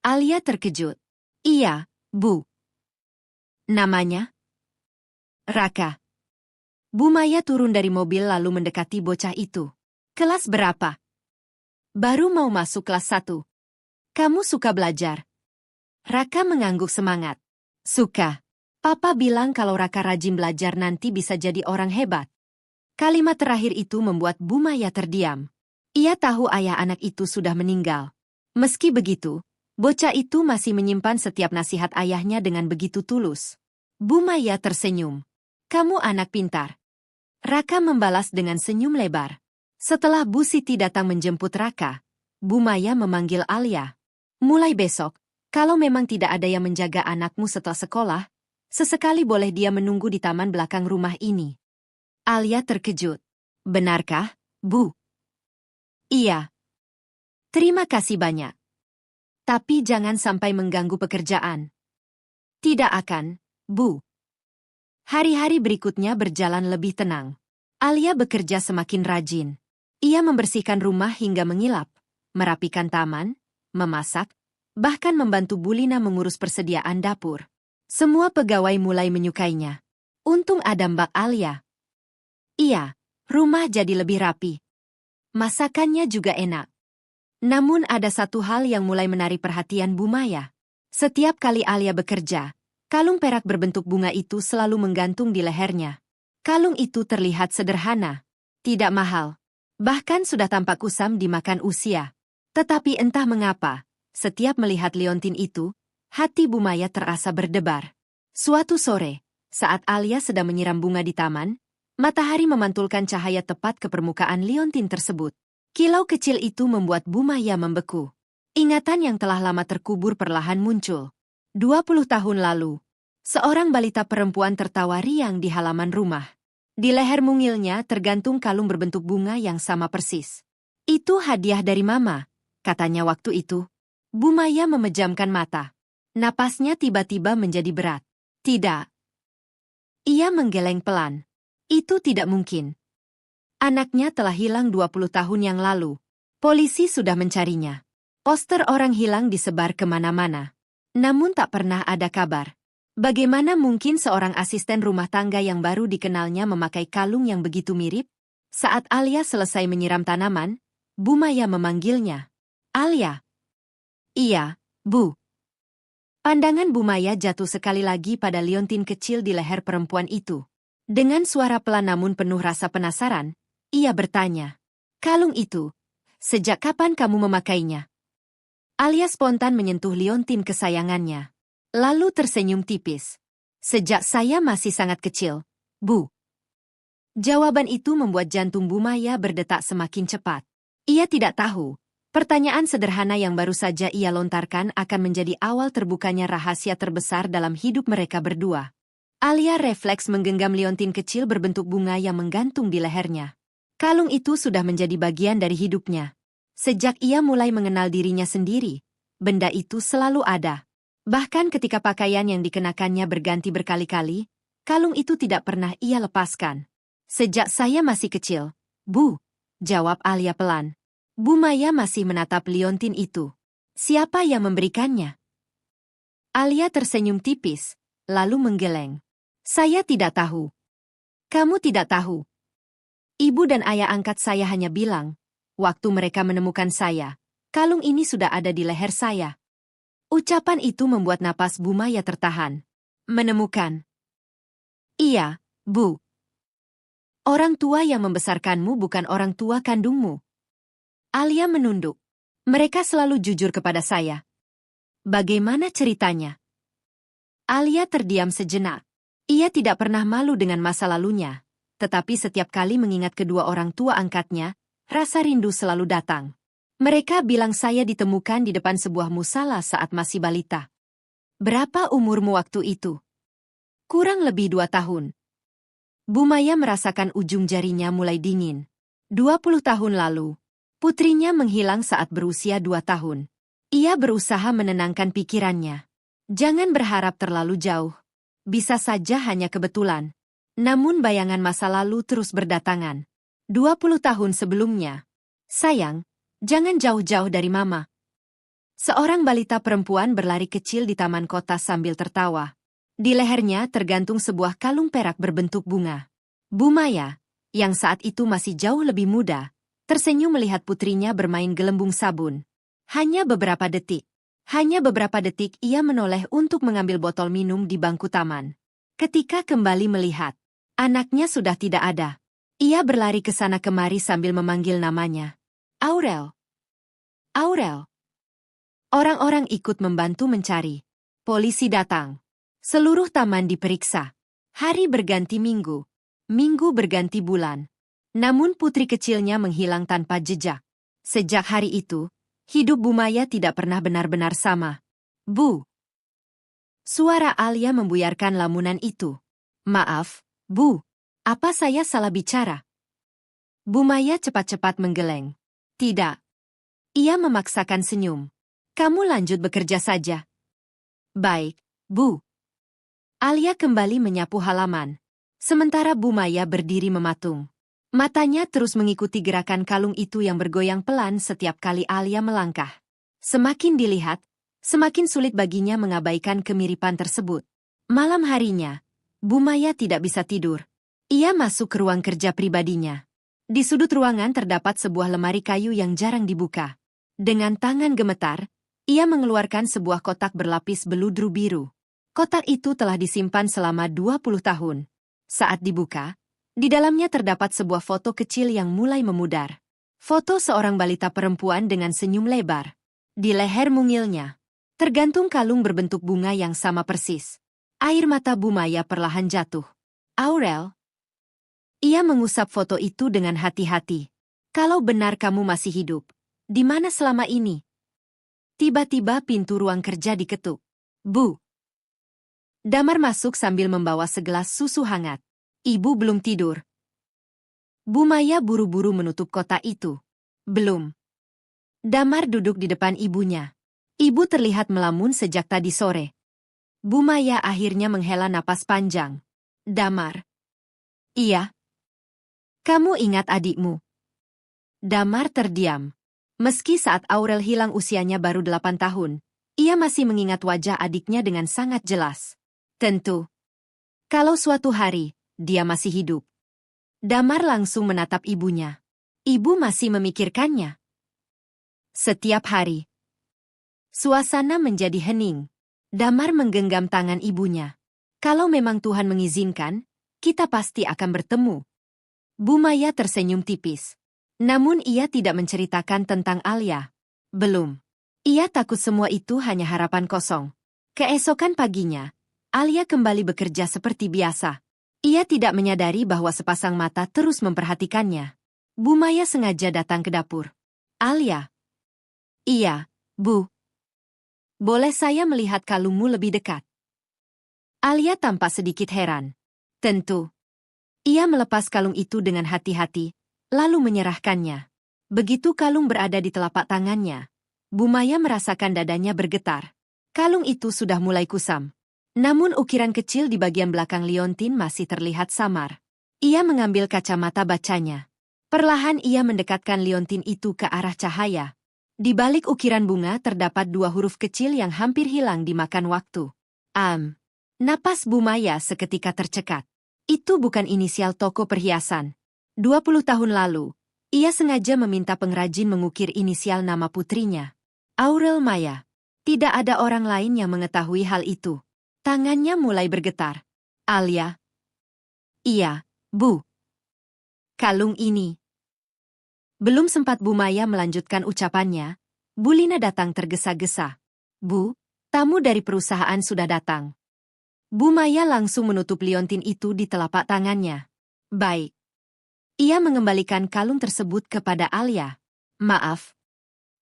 Alia terkejut. Iya, Bu. Namanya? Raka. Bu Maya turun dari mobil lalu mendekati bocah itu. Kelas berapa? Baru mau masuk kelas 1. Kamu suka belajar? Raka mengangguk semangat. Suka. Papa bilang kalau Raka rajin belajar nanti bisa jadi orang hebat. Kalimat terakhir itu membuat Bu Maya terdiam. Ia tahu ayah anak itu sudah meninggal. Meski begitu, bocah itu masih menyimpan setiap nasihat ayahnya dengan begitu tulus. Bu Maya tersenyum. Kamu anak pintar. Raka membalas dengan senyum lebar. Setelah Bu Siti datang menjemput Raka, Bu Maya memanggil Alia. Mulai besok, kalau memang tidak ada yang menjaga anakmu setelah sekolah, sesekali boleh dia menunggu di taman belakang rumah ini. Alia terkejut. Benarkah, Bu? Iya. Terima kasih banyak. Tapi jangan sampai mengganggu pekerjaan. Tidak akan, Bu. Hari-hari berikutnya berjalan lebih tenang. Alia bekerja semakin rajin. Ia membersihkan rumah hingga mengilap, merapikan taman, memasak, bahkan membantu Bulina mengurus persediaan dapur. Semua pegawai mulai menyukainya. Untung ada Mbak Alia. Iya, rumah jadi lebih rapi. Masakannya juga enak. Namun ada satu hal yang mulai menarik perhatian Bu Maya. Setiap kali Alia bekerja, kalung perak berbentuk bunga itu selalu menggantung di lehernya. Kalung itu terlihat sederhana, tidak mahal, bahkan sudah tampak kusam dimakan usia. Tetapi entah mengapa, setiap melihat liontin itu, hati Bu Maya terasa berdebar. Suatu sore, saat Alia sedang menyiram bunga di taman, matahari memantulkan cahaya tepat ke permukaan liontin tersebut. Kilau kecil itu membuat Bu Maya membeku. Ingatan yang telah lama terkubur perlahan muncul. 20 tahun lalu, seorang balita perempuan tertawa riang di halaman rumah. Di leher mungilnya tergantung kalung berbentuk bunga yang sama persis. Itu hadiah dari Mama, katanya waktu itu. Bu Maya memejamkan mata. Napasnya tiba-tiba menjadi berat. Tidak. Ia menggeleng pelan. Itu tidak mungkin. Anaknya telah hilang 20 tahun yang lalu. Polisi sudah mencarinya. Poster orang hilang disebar kemana-mana. Namun tak pernah ada kabar. Bagaimana mungkin seorang asisten rumah tangga yang baru dikenalnya memakai kalung yang begitu mirip? Saat Alia selesai menyiram tanaman, Bu Maya memanggilnya. Alia. Iya, Bu. Pandangan Bu Maya jatuh sekali lagi pada liontin kecil di leher perempuan itu. Dengan suara pelan namun penuh rasa penasaran, ia bertanya. Kalung itu, sejak kapan kamu memakainya? Alia spontan menyentuh liontin kesayangannya. Lalu tersenyum tipis. Sejak saya masih sangat kecil, Bu. Jawaban itu membuat jantung Bu Maya berdetak semakin cepat. Ia tidak tahu, pertanyaan sederhana yang baru saja ia lontarkan akan menjadi awal terbukanya rahasia terbesar dalam hidup mereka berdua. Alia refleks menggenggam liontin kecil berbentuk bunga yang menggantung di lehernya. Kalung itu sudah menjadi bagian dari hidupnya. Sejak ia mulai mengenal dirinya sendiri, benda itu selalu ada. Bahkan ketika pakaian yang dikenakannya berganti berkali-kali, kalung itu tidak pernah ia lepaskan. Sejak saya masih kecil, Bu, jawab Alia pelan. Bu Maya masih menatap liontin itu. Siapa yang memberikannya? Alia tersenyum tipis, lalu menggeleng. Saya tidak tahu. Kamu tidak tahu. Ibu dan ayah angkat saya hanya bilang, waktu mereka menemukan saya, kalung ini sudah ada di leher saya. Ucapan itu membuat napas Bu Maya tertahan. Menemukan. Iya, Bu. Orang tua yang membesarkanmu bukan orang tua kandungmu. Alia menunduk. Mereka selalu jujur kepada saya. Bagaimana ceritanya? Alia terdiam sejenak. Ia tidak pernah malu dengan masa lalunya, tetapi setiap kali mengingat kedua orang tua angkatnya, rasa rindu selalu datang. Mereka bilang saya ditemukan di depan sebuah musala saat masih balita. Berapa umurmu waktu itu? Kurang lebih 2 tahun. Bu Maya merasakan ujung jarinya mulai dingin. 20 tahun lalu, putrinya menghilang saat berusia 2 tahun. Ia berusaha menenangkan pikirannya. Jangan berharap terlalu jauh. Bisa saja hanya kebetulan. Namun bayangan masa lalu terus berdatangan. 20 tahun sebelumnya. Sayang, jangan jauh-jauh dari Mama. Seorang balita perempuan berlari kecil di taman kota sambil tertawa. Di lehernya tergantung sebuah kalung perak berbentuk bunga. Bu Maya, yang saat itu masih jauh lebih muda, tersenyum melihat putrinya bermain gelembung sabun. Hanya beberapa detik ia menoleh untuk mengambil botol minum di bangku taman. Ketika kembali melihat, anaknya sudah tidak ada. Ia berlari ke sana kemari sambil memanggil namanya. Aurel. Aurel. Orang-orang ikut membantu mencari. Polisi datang. Seluruh taman diperiksa. Hari berganti minggu. Minggu berganti bulan. Namun putri kecilnya menghilang tanpa jejak. Sejak hari itu, hidup Bu Maya tidak pernah benar-benar sama. Bu. Suara Alia membuyarkan lamunan itu. Maaf, Bu. Apa saya salah bicara? Bu Maya cepat-cepat menggeleng. Tidak. Ia memaksakan senyum. Kamu lanjut bekerja saja. Baik, Bu. Alia kembali menyapu halaman. Sementara Bu Maya berdiri mematung. Matanya terus mengikuti gerakan kalung itu yang bergoyang pelan setiap kali Alia melangkah. Semakin dilihat, semakin sulit baginya mengabaikan kemiripan tersebut. Malam harinya, Bu Maya tidak bisa tidur. Ia masuk ke ruang kerja pribadinya. Di sudut ruangan terdapat sebuah lemari kayu yang jarang dibuka. Dengan tangan gemetar, ia mengeluarkan sebuah kotak berlapis beludru biru. Kotak itu telah disimpan selama 20 tahun. Saat dibuka, di dalamnya terdapat sebuah foto kecil yang mulai memudar. Foto seorang balita perempuan dengan senyum lebar. Di leher mungilnya, tergantung kalung berbentuk bunga yang sama persis. Air mata Bu Maya perlahan jatuh. Aurel. Ia mengusap foto itu dengan hati-hati. Kalau benar kamu masih hidup, di mana selama ini? Tiba-tiba pintu ruang kerja diketuk. Bu. Damar masuk sambil membawa segelas susu hangat. Ibu belum tidur. Bu Maya buru-buru menutup kotak itu. Belum. Damar duduk di depan ibunya. Ibu terlihat melamun sejak tadi sore. Bu Maya akhirnya menghela napas panjang. Damar. Iya. Kamu ingat adikmu? Damar terdiam. Meski saat Aurel hilang usianya baru 8 tahun, ia masih mengingat wajah adiknya dengan sangat jelas. Tentu. Kalau suatu hari, dia masih hidup. Damar langsung menatap ibunya. Ibu masih memikirkannya. Setiap hari. Suasana menjadi hening. Damar menggenggam tangan ibunya. Kalau memang Tuhan mengizinkan, kita pasti akan bertemu. Bu Maya tersenyum tipis. Namun ia tidak menceritakan tentang Alia. Belum. Ia takut semua itu hanya harapan kosong. Keesokan paginya, Alia kembali bekerja seperti biasa. Ia tidak menyadari bahwa sepasang mata terus memperhatikannya. Bu Maya sengaja datang ke dapur. Alia. Iya, Bu. Boleh saya melihat kalungmu lebih dekat? Alia tampak sedikit heran. Tentu. Ia melepas kalung itu dengan hati-hati, lalu menyerahkannya. Begitu kalung berada di telapak tangannya, Bu Maya merasakan dadanya bergetar. Kalung itu sudah mulai kusam. Namun ukiran kecil di bagian belakang liontin masih terlihat samar. Ia mengambil kacamata bacanya. Perlahan ia mendekatkan liontin itu ke arah cahaya. Di balik ukiran bunga terdapat 2 huruf kecil yang hampir hilang dimakan waktu. Napas Bu Maya seketika tercekat. Itu bukan inisial toko perhiasan. 20 tahun lalu, ia sengaja meminta pengrajin mengukir inisial nama putrinya. Aurel Maya. Tidak ada orang lain yang mengetahui hal itu. Tangannya mulai bergetar. Alia. Iya, Bu. Kalung ini. Belum sempat Bu Maya melanjutkan ucapannya, Bu Lina datang tergesa-gesa. Bu, tamu dari perusahaan sudah datang. Bu Maya langsung menutup liontin itu di telapak tangannya. Baik. Ia mengembalikan kalung tersebut kepada Alia. Maaf.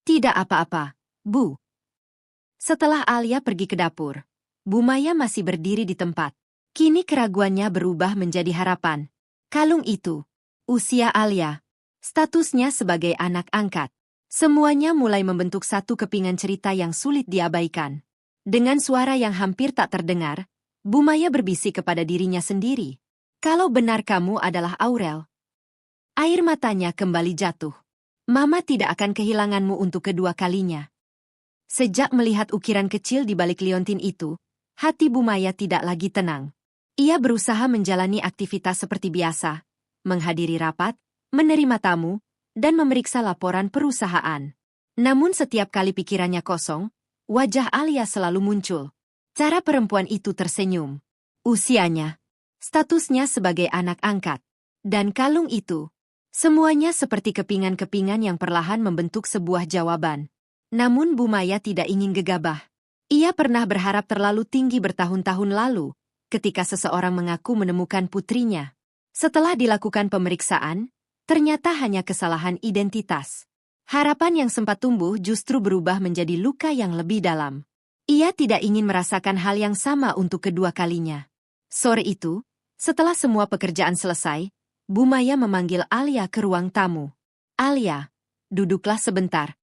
Tidak apa-apa, Bu. Setelah Alia pergi ke dapur, Bu Maya masih berdiri di tempat. Kini keraguannya berubah menjadi harapan. Kalung itu, usia Alia, statusnya sebagai anak angkat. Semuanya mulai membentuk satu kepingan cerita yang sulit diabaikan. Dengan suara yang hampir tak terdengar, Bu Maya berbisik kepada dirinya sendiri. Kalau benar kamu adalah Aurel. Air matanya kembali jatuh. Mama tidak akan kehilanganmu untuk kedua kalinya. Sejak melihat ukiran kecil di balik liontin itu, hati Bu Maya tidak lagi tenang. Ia berusaha menjalani aktivitas seperti biasa, menghadiri rapat, menerima tamu, dan memeriksa laporan perusahaan. Namun setiap kali pikirannya kosong, wajah Alia selalu muncul. Cara perempuan itu tersenyum. Usianya, statusnya sebagai anak angkat, dan kalung itu. Semuanya seperti kepingan-kepingan yang perlahan membentuk sebuah jawaban. Namun Bu Maya tidak ingin gegabah. Ia pernah berharap terlalu tinggi bertahun-tahun lalu, ketika seseorang mengaku menemukan putrinya. Setelah dilakukan pemeriksaan, ternyata hanya kesalahan identitas. Harapan yang sempat tumbuh justru berubah menjadi luka yang lebih dalam. Ia tidak ingin merasakan hal yang sama untuk kedua kalinya. Sore itu, setelah semua pekerjaan selesai, Bu Maya memanggil Alia ke ruang tamu. Alia, duduklah sebentar.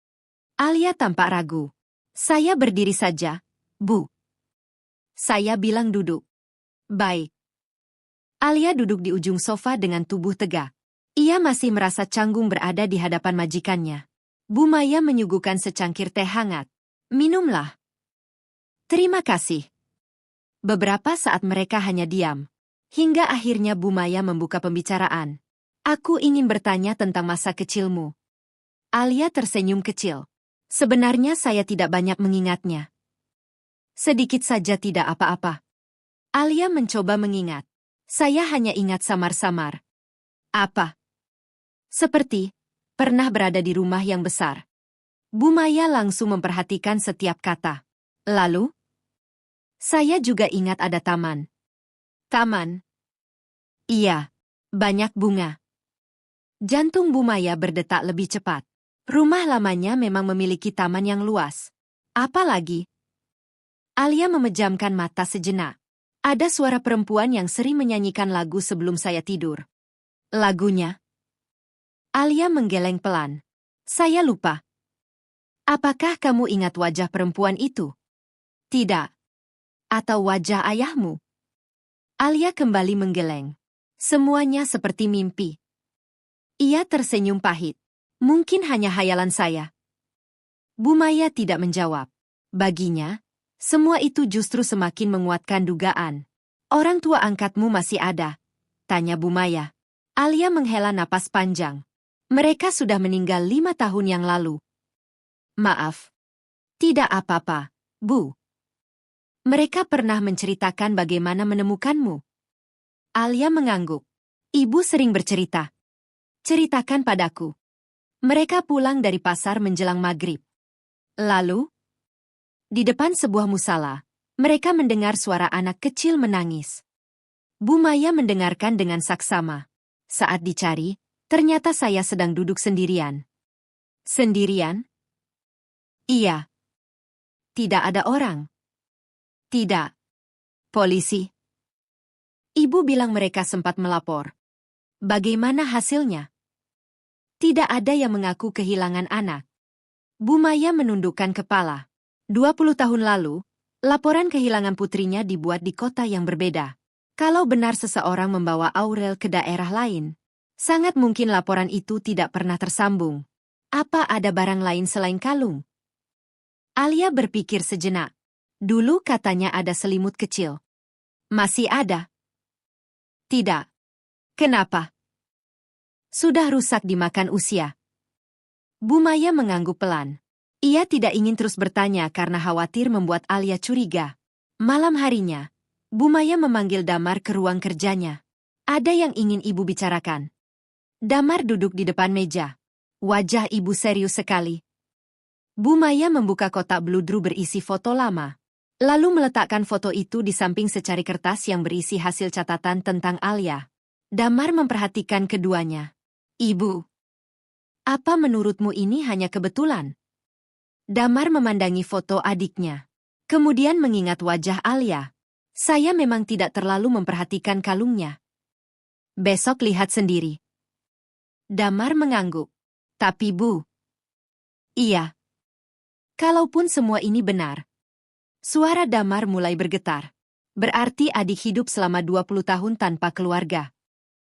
Alia tampak ragu. Saya berdiri saja, Bu. Saya bilang duduk. Baik. Alia duduk di ujung sofa dengan tubuh tegak. Ia masih merasa canggung berada di hadapan majikannya. Bu Maya menyuguhkan secangkir teh hangat. Minumlah. Terima kasih. Beberapa saat mereka hanya diam. Hingga akhirnya Bu Maya membuka pembicaraan. Aku ingin bertanya tentang masa kecilmu. Alia tersenyum kecil. Sebenarnya saya tidak banyak mengingatnya. Sedikit saja tidak apa-apa. Alia mencoba mengingat. Saya hanya ingat samar-samar. Apa? Seperti pernah berada di rumah yang besar. Bu Maya langsung memperhatikan setiap kata. Lalu, saya juga ingat ada taman. Taman? Iya, banyak bunga. Jantung Bu Maya berdetak lebih cepat. Rumah lamanya memang memiliki taman yang luas. Apalagi? Alia memejamkan mata sejenak. Ada suara perempuan yang sering menyanyikan lagu sebelum saya tidur. Lagunya? Alia menggeleng pelan. Saya lupa. Apakah kamu ingat wajah perempuan itu? Tidak. Atau wajah ayahmu? Alia kembali menggeleng. Semuanya seperti mimpi. Ia tersenyum pahit. Mungkin hanya hayalan saya. Bu Maya tidak menjawab. Baginya, semua itu justru semakin menguatkan dugaan. Orang tua angkatmu masih ada? Tanya Bu Maya. Alia menghela napas panjang. Mereka sudah meninggal 5 tahun yang lalu. Maaf. Tidak apa-apa, Bu. Mereka pernah menceritakan bagaimana menemukanmu. Alia mengangguk. Ibu sering bercerita. Ceritakan padaku. Mereka pulang dari pasar menjelang maghrib. Lalu, di depan sebuah musala, mereka mendengar suara anak kecil menangis. Bu Maya mendengarkan dengan saksama. Saat dicari, ternyata saya sedang duduk sendirian. Sendirian? Iya. Tidak ada orang. Tidak. Polisi. Ibu bilang mereka sempat melapor. Bagaimana hasilnya? Tidak ada yang mengaku kehilangan anak. Bu Maya menundukkan kepala. 20 tahun lalu, laporan kehilangan putrinya dibuat di kota yang berbeda. Kalau benar seseorang membawa Aurel ke daerah lain, sangat mungkin laporan itu tidak pernah tersambung. Apa ada barang lain selain kalung? Alia berpikir sejenak. Dulu katanya ada selimut kecil. Masih ada? Tidak. Kenapa? Sudah rusak dimakan usia. Bu Maya mengangguk pelan. Ia tidak ingin terus bertanya karena khawatir membuat Alia curiga. Malam harinya, Bu Maya memanggil Damar ke ruang kerjanya. Ada yang ingin ibu bicarakan. Damar duduk di depan meja. Wajah ibu serius sekali. Bu Maya membuka kotak bludru berisi foto lama. Lalu meletakkan foto itu di samping secari kertas yang berisi hasil catatan tentang Alia. Damar memperhatikan keduanya. Ibu, apa menurutmu ini hanya kebetulan? Damar memandangi foto adiknya. Kemudian mengingat wajah Alia. Saya memang tidak terlalu memperhatikan kalungnya. Besok lihat sendiri. Damar mengangguk. Tapi Bu. Iya. Kalaupun semua ini benar. Suara Damar mulai bergetar. Berarti adik hidup selama 20 tahun tanpa keluarga.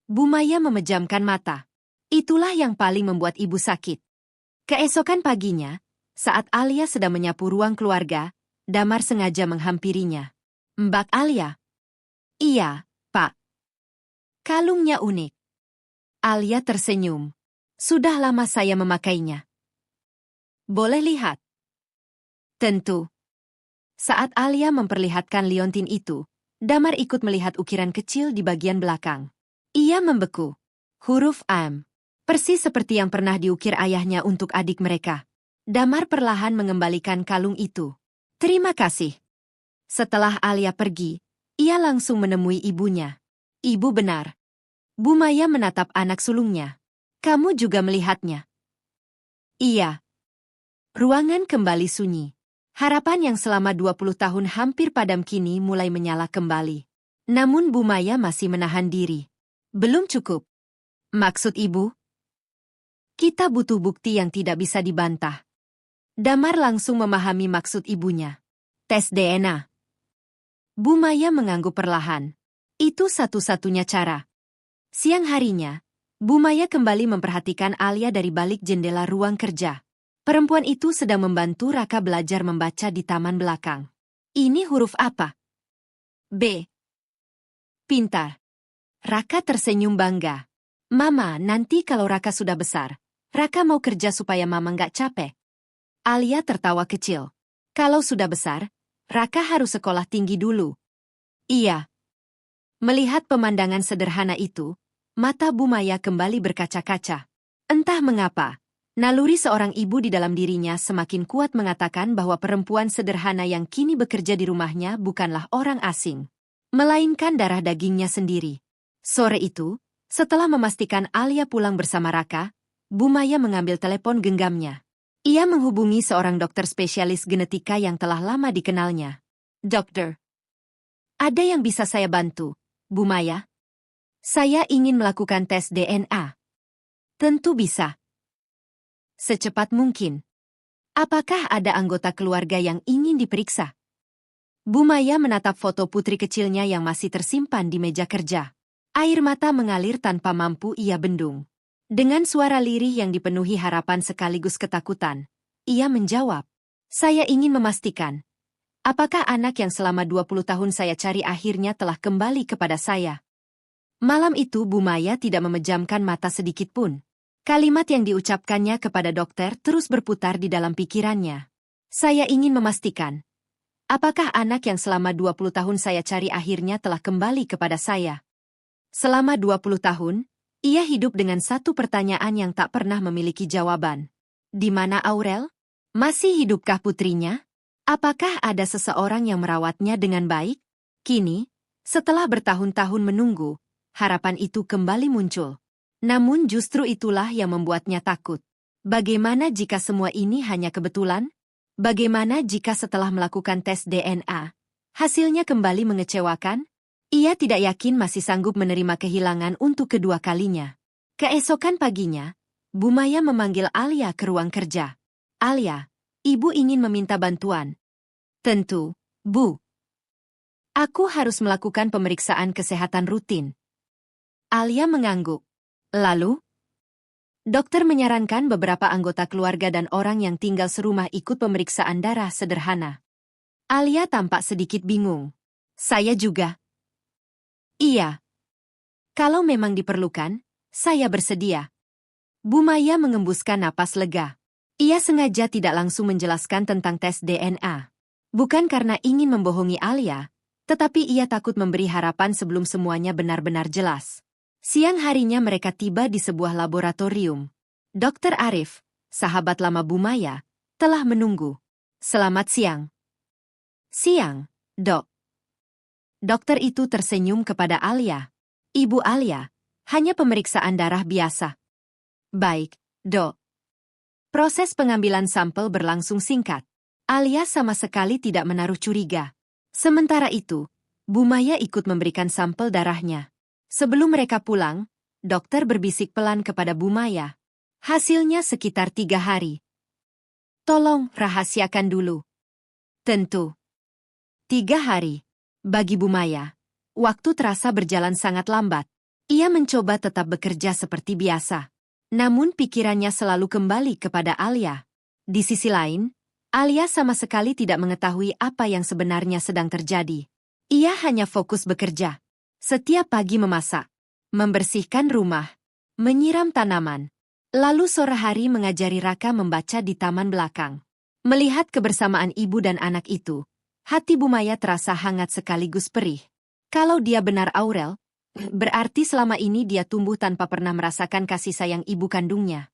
Bu Maya memejamkan mata. Itulah yang paling membuat ibu sakit. Keesokan paginya, saat Alia sedang menyapu ruang keluarga, Damar sengaja menghampirinya. Mbak Alia? Iya, Pak. Kalungnya unik. Alia tersenyum. Sudah lama saya memakainya. Boleh lihat? Tentu. Saat Alia memperlihatkan liontin itu, Damar ikut melihat ukiran kecil di bagian belakang. Ia membeku. Huruf M. Persis seperti yang pernah diukir ayahnya untuk adik mereka. Damar perlahan mengembalikan kalung itu. Terima kasih. Setelah Alia pergi, ia langsung menemui ibunya. Ibu benar. Bu Maya menatap anak sulungnya. Kamu juga melihatnya? Iya. Ruangan kembali sunyi. Harapan yang selama 20 tahun hampir padam kini mulai menyala kembali. Namun Bu Maya masih menahan diri. Belum cukup. Maksud ibu? Kita butuh bukti yang tidak bisa dibantah. Damar langsung memahami maksud ibunya. Tes DNA. Bu Maya mengangguk perlahan. Itu satu-satunya cara. Siang harinya, Bu Maya kembali memperhatikan Alia dari balik jendela ruang kerja. Perempuan itu sedang membantu Raka belajar membaca di taman belakang. Ini huruf apa? B. Pintar. Raka tersenyum bangga. Mama, nanti kalau Raka sudah besar, Raka mau kerja supaya Mama nggak capek. Alia tertawa kecil. Kalau sudah besar, Raka harus sekolah tinggi dulu. Iya. Melihat pemandangan sederhana itu, mata Bu Maya kembali berkaca-kaca. Entah mengapa, naluri seorang ibu di dalam dirinya semakin kuat mengatakan bahwa perempuan sederhana yang kini bekerja di rumahnya bukanlah orang asing, melainkan darah dagingnya sendiri. Sore itu, setelah memastikan Alia pulang bersama Raka, Bu Maya mengambil telepon genggamnya. Ia menghubungi seorang dokter spesialis genetika yang telah lama dikenalnya. Dokter, ada yang bisa saya bantu, Bu Maya? Saya ingin melakukan tes DNA. Tentu bisa. Secepat mungkin. Apakah ada anggota keluarga yang ingin diperiksa? Bu Maya menatap foto putri kecilnya yang masih tersimpan di meja kerja. Air mata mengalir tanpa mampu ia bendung. Dengan suara lirih yang dipenuhi harapan sekaligus ketakutan, ia menjawab, "Saya ingin memastikan, apakah anak yang selama 20 tahun saya cari akhirnya telah kembali kepada saya?" Malam itu Bu Maya tidak memejamkan mata sedikit pun. Kalimat yang diucapkannya kepada dokter terus berputar di dalam pikirannya. "Saya ingin memastikan, apakah anak yang selama 20 tahun saya cari akhirnya telah kembali kepada saya?" Selama 20 tahun, ia hidup dengan satu pertanyaan yang tak pernah memiliki jawaban. Di mana Aurel? Masih hidupkah putrinya? Apakah ada seseorang yang merawatnya dengan baik? Kini, setelah bertahun-tahun menunggu, harapan itu kembali muncul. Namun justru itulah yang membuatnya takut. Bagaimana jika semua ini hanya kebetulan? Bagaimana jika setelah melakukan tes DNA, hasilnya kembali mengecewakan? Ia tidak yakin masih sanggup menerima kehilangan untuk kedua kalinya. Keesokan paginya, Bu Maya memanggil Alia ke ruang kerja. "Alia, Ibu ingin meminta bantuan." "Tentu, Bu. Aku harus melakukan pemeriksaan kesehatan rutin." Alia mengangguk. "Lalu?" Dokter menyarankan beberapa anggota keluarga dan orang yang tinggal serumah ikut pemeriksaan darah sederhana. Alia tampak sedikit bingung. "Saya juga." "Iya. Kalau memang diperlukan, saya bersedia." Bu Maya mengembuskan napas lega. Ia sengaja tidak langsung menjelaskan tentang tes DNA. Bukan karena ingin membohongi Alia, tetapi ia takut memberi harapan sebelum semuanya benar-benar jelas. Siang harinya mereka tiba di sebuah laboratorium. Dr. Arif, sahabat lama Bu Maya, telah menunggu. "Selamat siang." "Siang, Dok." Dokter itu tersenyum kepada Alia. "Ibu Alia, hanya pemeriksaan darah biasa." "Baik, Dok." Proses pengambilan sampel berlangsung singkat. Alia sama sekali tidak menaruh curiga. Sementara itu, Bu Maya ikut memberikan sampel darahnya. Sebelum mereka pulang, dokter berbisik pelan kepada Bu Maya. "Hasilnya sekitar 3 hari. Tolong rahasiakan dulu." "Tentu." 3 hari. Bagi Bu Maya, waktu terasa berjalan sangat lambat. Ia mencoba tetap bekerja seperti biasa. Namun pikirannya selalu kembali kepada Alia. Di sisi lain, Alia sama sekali tidak mengetahui apa yang sebenarnya sedang terjadi. Ia hanya fokus bekerja. Setiap pagi memasak, membersihkan rumah, menyiram tanaman. Lalu sore hari mengajari Raka membaca di taman belakang. Melihat kebersamaan ibu dan anak itu, hati Bu Maya terasa hangat sekaligus perih. Kalau dia benar Aurel, berarti selama ini dia tumbuh tanpa pernah merasakan kasih sayang ibu kandungnya.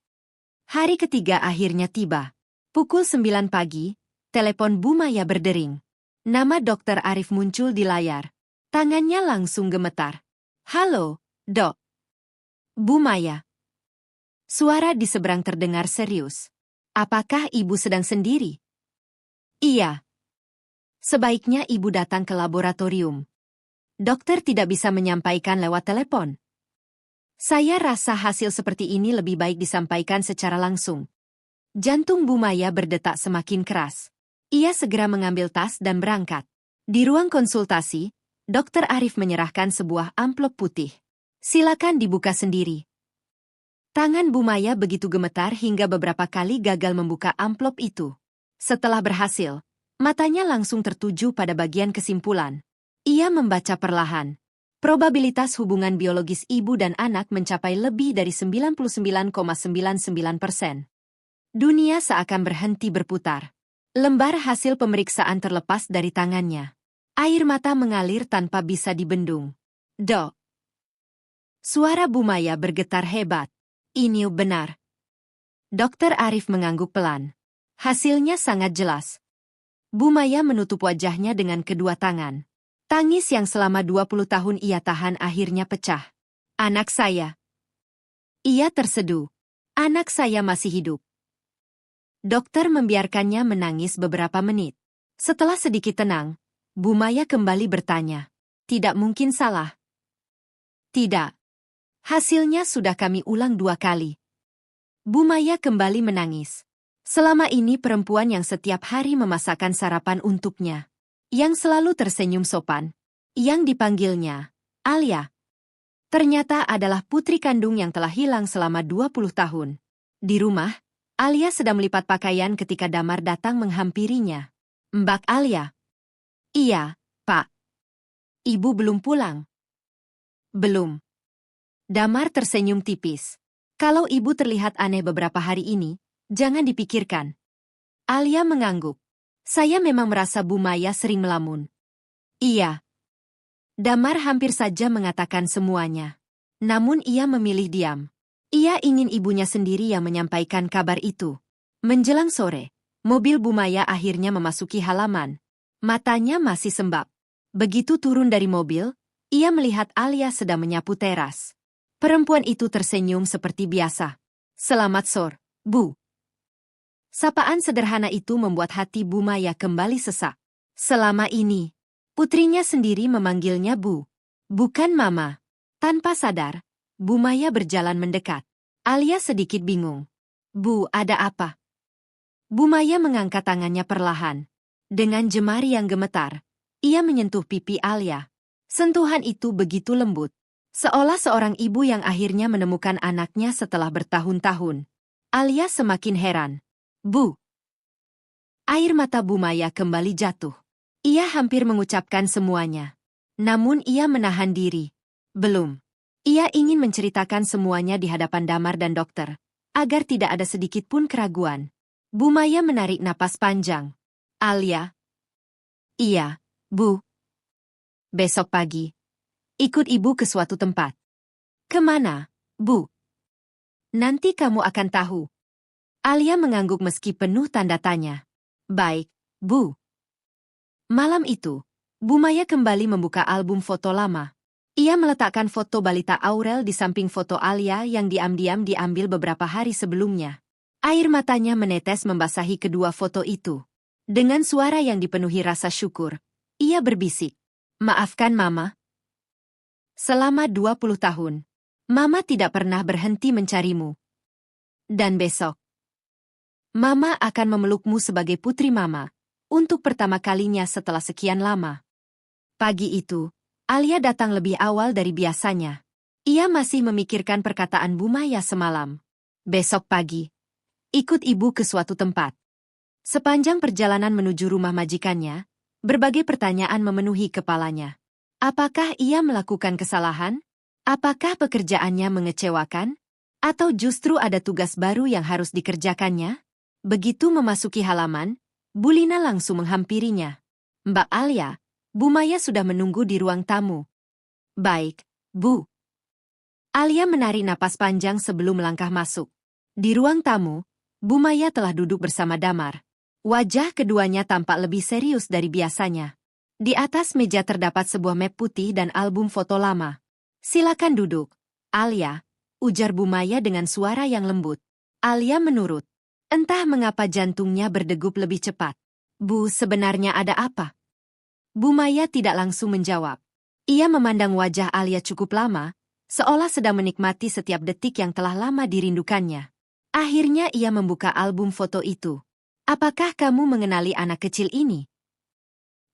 Hari ketiga akhirnya tiba. Pukul 9 pagi, telepon Bu Maya berdering. Nama Dr. Arif muncul di layar. Tangannya langsung gemetar. "Halo, Dok." "Bu Maya." Suara di seberang terdengar serius. "Apakah ibu sedang sendiri?" "Iya." "Sebaiknya ibu datang ke laboratorium. Dokter tidak bisa menyampaikan lewat telepon. Saya rasa hasil seperti ini lebih baik disampaikan secara langsung." Jantung Bu Maya berdetak semakin keras. Ia segera mengambil tas dan berangkat. Di ruang konsultasi, Dr. Arif menyerahkan sebuah amplop putih. "Silakan dibuka sendiri." Tangan Bu Maya begitu gemetar hingga beberapa kali gagal membuka amplop itu. Setelah berhasil, matanya langsung tertuju pada bagian kesimpulan. Ia membaca perlahan. Probabilitas hubungan biologis ibu dan anak mencapai lebih dari 99,99%. Dunia seakan berhenti berputar. Lembar hasil pemeriksaan terlepas dari tangannya. Air mata mengalir tanpa bisa dibendung. Dok. Suara Bu Maya bergetar hebat. Ini benar. Dokter Arif mengangguk pelan. Hasilnya sangat jelas. Bu Maya menutup wajahnya dengan kedua tangan. Tangis yang selama 20 tahun ia tahan akhirnya pecah. Anak saya. Ia terseduh. Anak saya masih hidup. Dokter membiarkannya menangis beberapa menit. Setelah sedikit tenang, Bu Maya kembali bertanya. Tidak mungkin salah. Tidak. Hasilnya sudah kami ulang 2 kali. Bu Maya kembali menangis. Selama ini perempuan yang setiap hari memasakkan sarapan untuknya. Yang selalu tersenyum sopan. Yang dipanggilnya Alia. Ternyata adalah putri kandung yang telah hilang selama 20 tahun. Di rumah, Alia sedang melipat pakaian ketika Damar datang menghampirinya. Mbak Alia. Iya, Pak. Ibu belum pulang. Belum. Damar tersenyum tipis. Kalau ibu terlihat aneh beberapa hari ini, jangan dipikirkan. Alia mengangguk. Saya memang merasa Bu Maya sering melamun. Iya. Damar hampir saja mengatakan semuanya. Namun ia memilih diam. Ia ingin ibunya sendiri yang menyampaikan kabar itu. Menjelang sore, mobil Bu Maya akhirnya memasuki halaman. Matanya masih sembab. Begitu turun dari mobil, ia melihat Alia sedang menyapu teras. Perempuan itu tersenyum seperti biasa. Selamat sore, Bu. Sapaan sederhana itu membuat hati Bu Maya kembali sesak. Selama ini, putrinya sendiri memanggilnya Bu. Bukan Mama. Tanpa sadar, Bu Maya berjalan mendekat. Alia sedikit bingung. Bu, ada apa? Bu Maya mengangkat tangannya perlahan. Dengan jemari yang gemetar, ia menyentuh pipi Alia. Sentuhan itu begitu lembut. Seolah seorang ibu yang akhirnya menemukan anaknya setelah bertahun-tahun. Alia semakin heran. Bu. Air mata Bu Maya kembali jatuh. Ia hampir mengucapkan semuanya. Namun ia menahan diri. Belum. Ia ingin menceritakan semuanya di hadapan Damar dan dokter, agar tidak ada sedikit pun keraguan. Bu Maya menarik napas panjang. Alia. Iya, Bu. Besok pagi. Ikut ibu ke suatu tempat. Kemana, Bu? Nanti kamu akan tahu. Alia mengangguk meski penuh tanda tanya. Baik, Bu. Malam itu, Bu Maya kembali membuka album foto lama. Ia meletakkan foto balita Aurel di samping foto Alia yang diam-diam diambil beberapa hari sebelumnya. Air matanya menetes membasahi kedua foto itu. Dengan suara yang dipenuhi rasa syukur, ia berbisik. Maafkan Mama. Selama 20 tahun, Mama tidak pernah berhenti mencarimu. Dan besok, Mama akan memelukmu sebagai putri Mama, untuk pertama kalinya setelah sekian lama. Pagi itu, Alia datang lebih awal dari biasanya. Ia masih memikirkan perkataan Bu Maya semalam. Besok pagi, ikut ibu ke suatu tempat. Sepanjang perjalanan menuju rumah majikannya, berbagai pertanyaan memenuhi kepalanya. Apakah ia melakukan kesalahan? Apakah pekerjaannya mengecewakan? Atau justru ada tugas baru yang harus dikerjakannya? Begitu memasuki halaman, Bu Lina langsung menghampirinya. Mbak Alia, Bu Maya sudah menunggu di ruang tamu. Baik, Bu. Alia menarik napas panjang sebelum melangkah masuk. Di ruang tamu, Bu Maya telah duduk bersama Damar. Wajah keduanya tampak lebih serius dari biasanya. Di atas meja terdapat sebuah map putih dan album foto lama. Silakan duduk, Alia, ujar Bu Maya dengan suara yang lembut. Alia menurut. Entah mengapa jantungnya berdegup lebih cepat. Bu, sebenarnya ada apa? Bu Maya tidak langsung menjawab. Ia memandang wajah Alia cukup lama, seolah sedang menikmati setiap detik yang telah lama dirindukannya. Akhirnya ia membuka album foto itu. Apakah kamu mengenali anak kecil ini?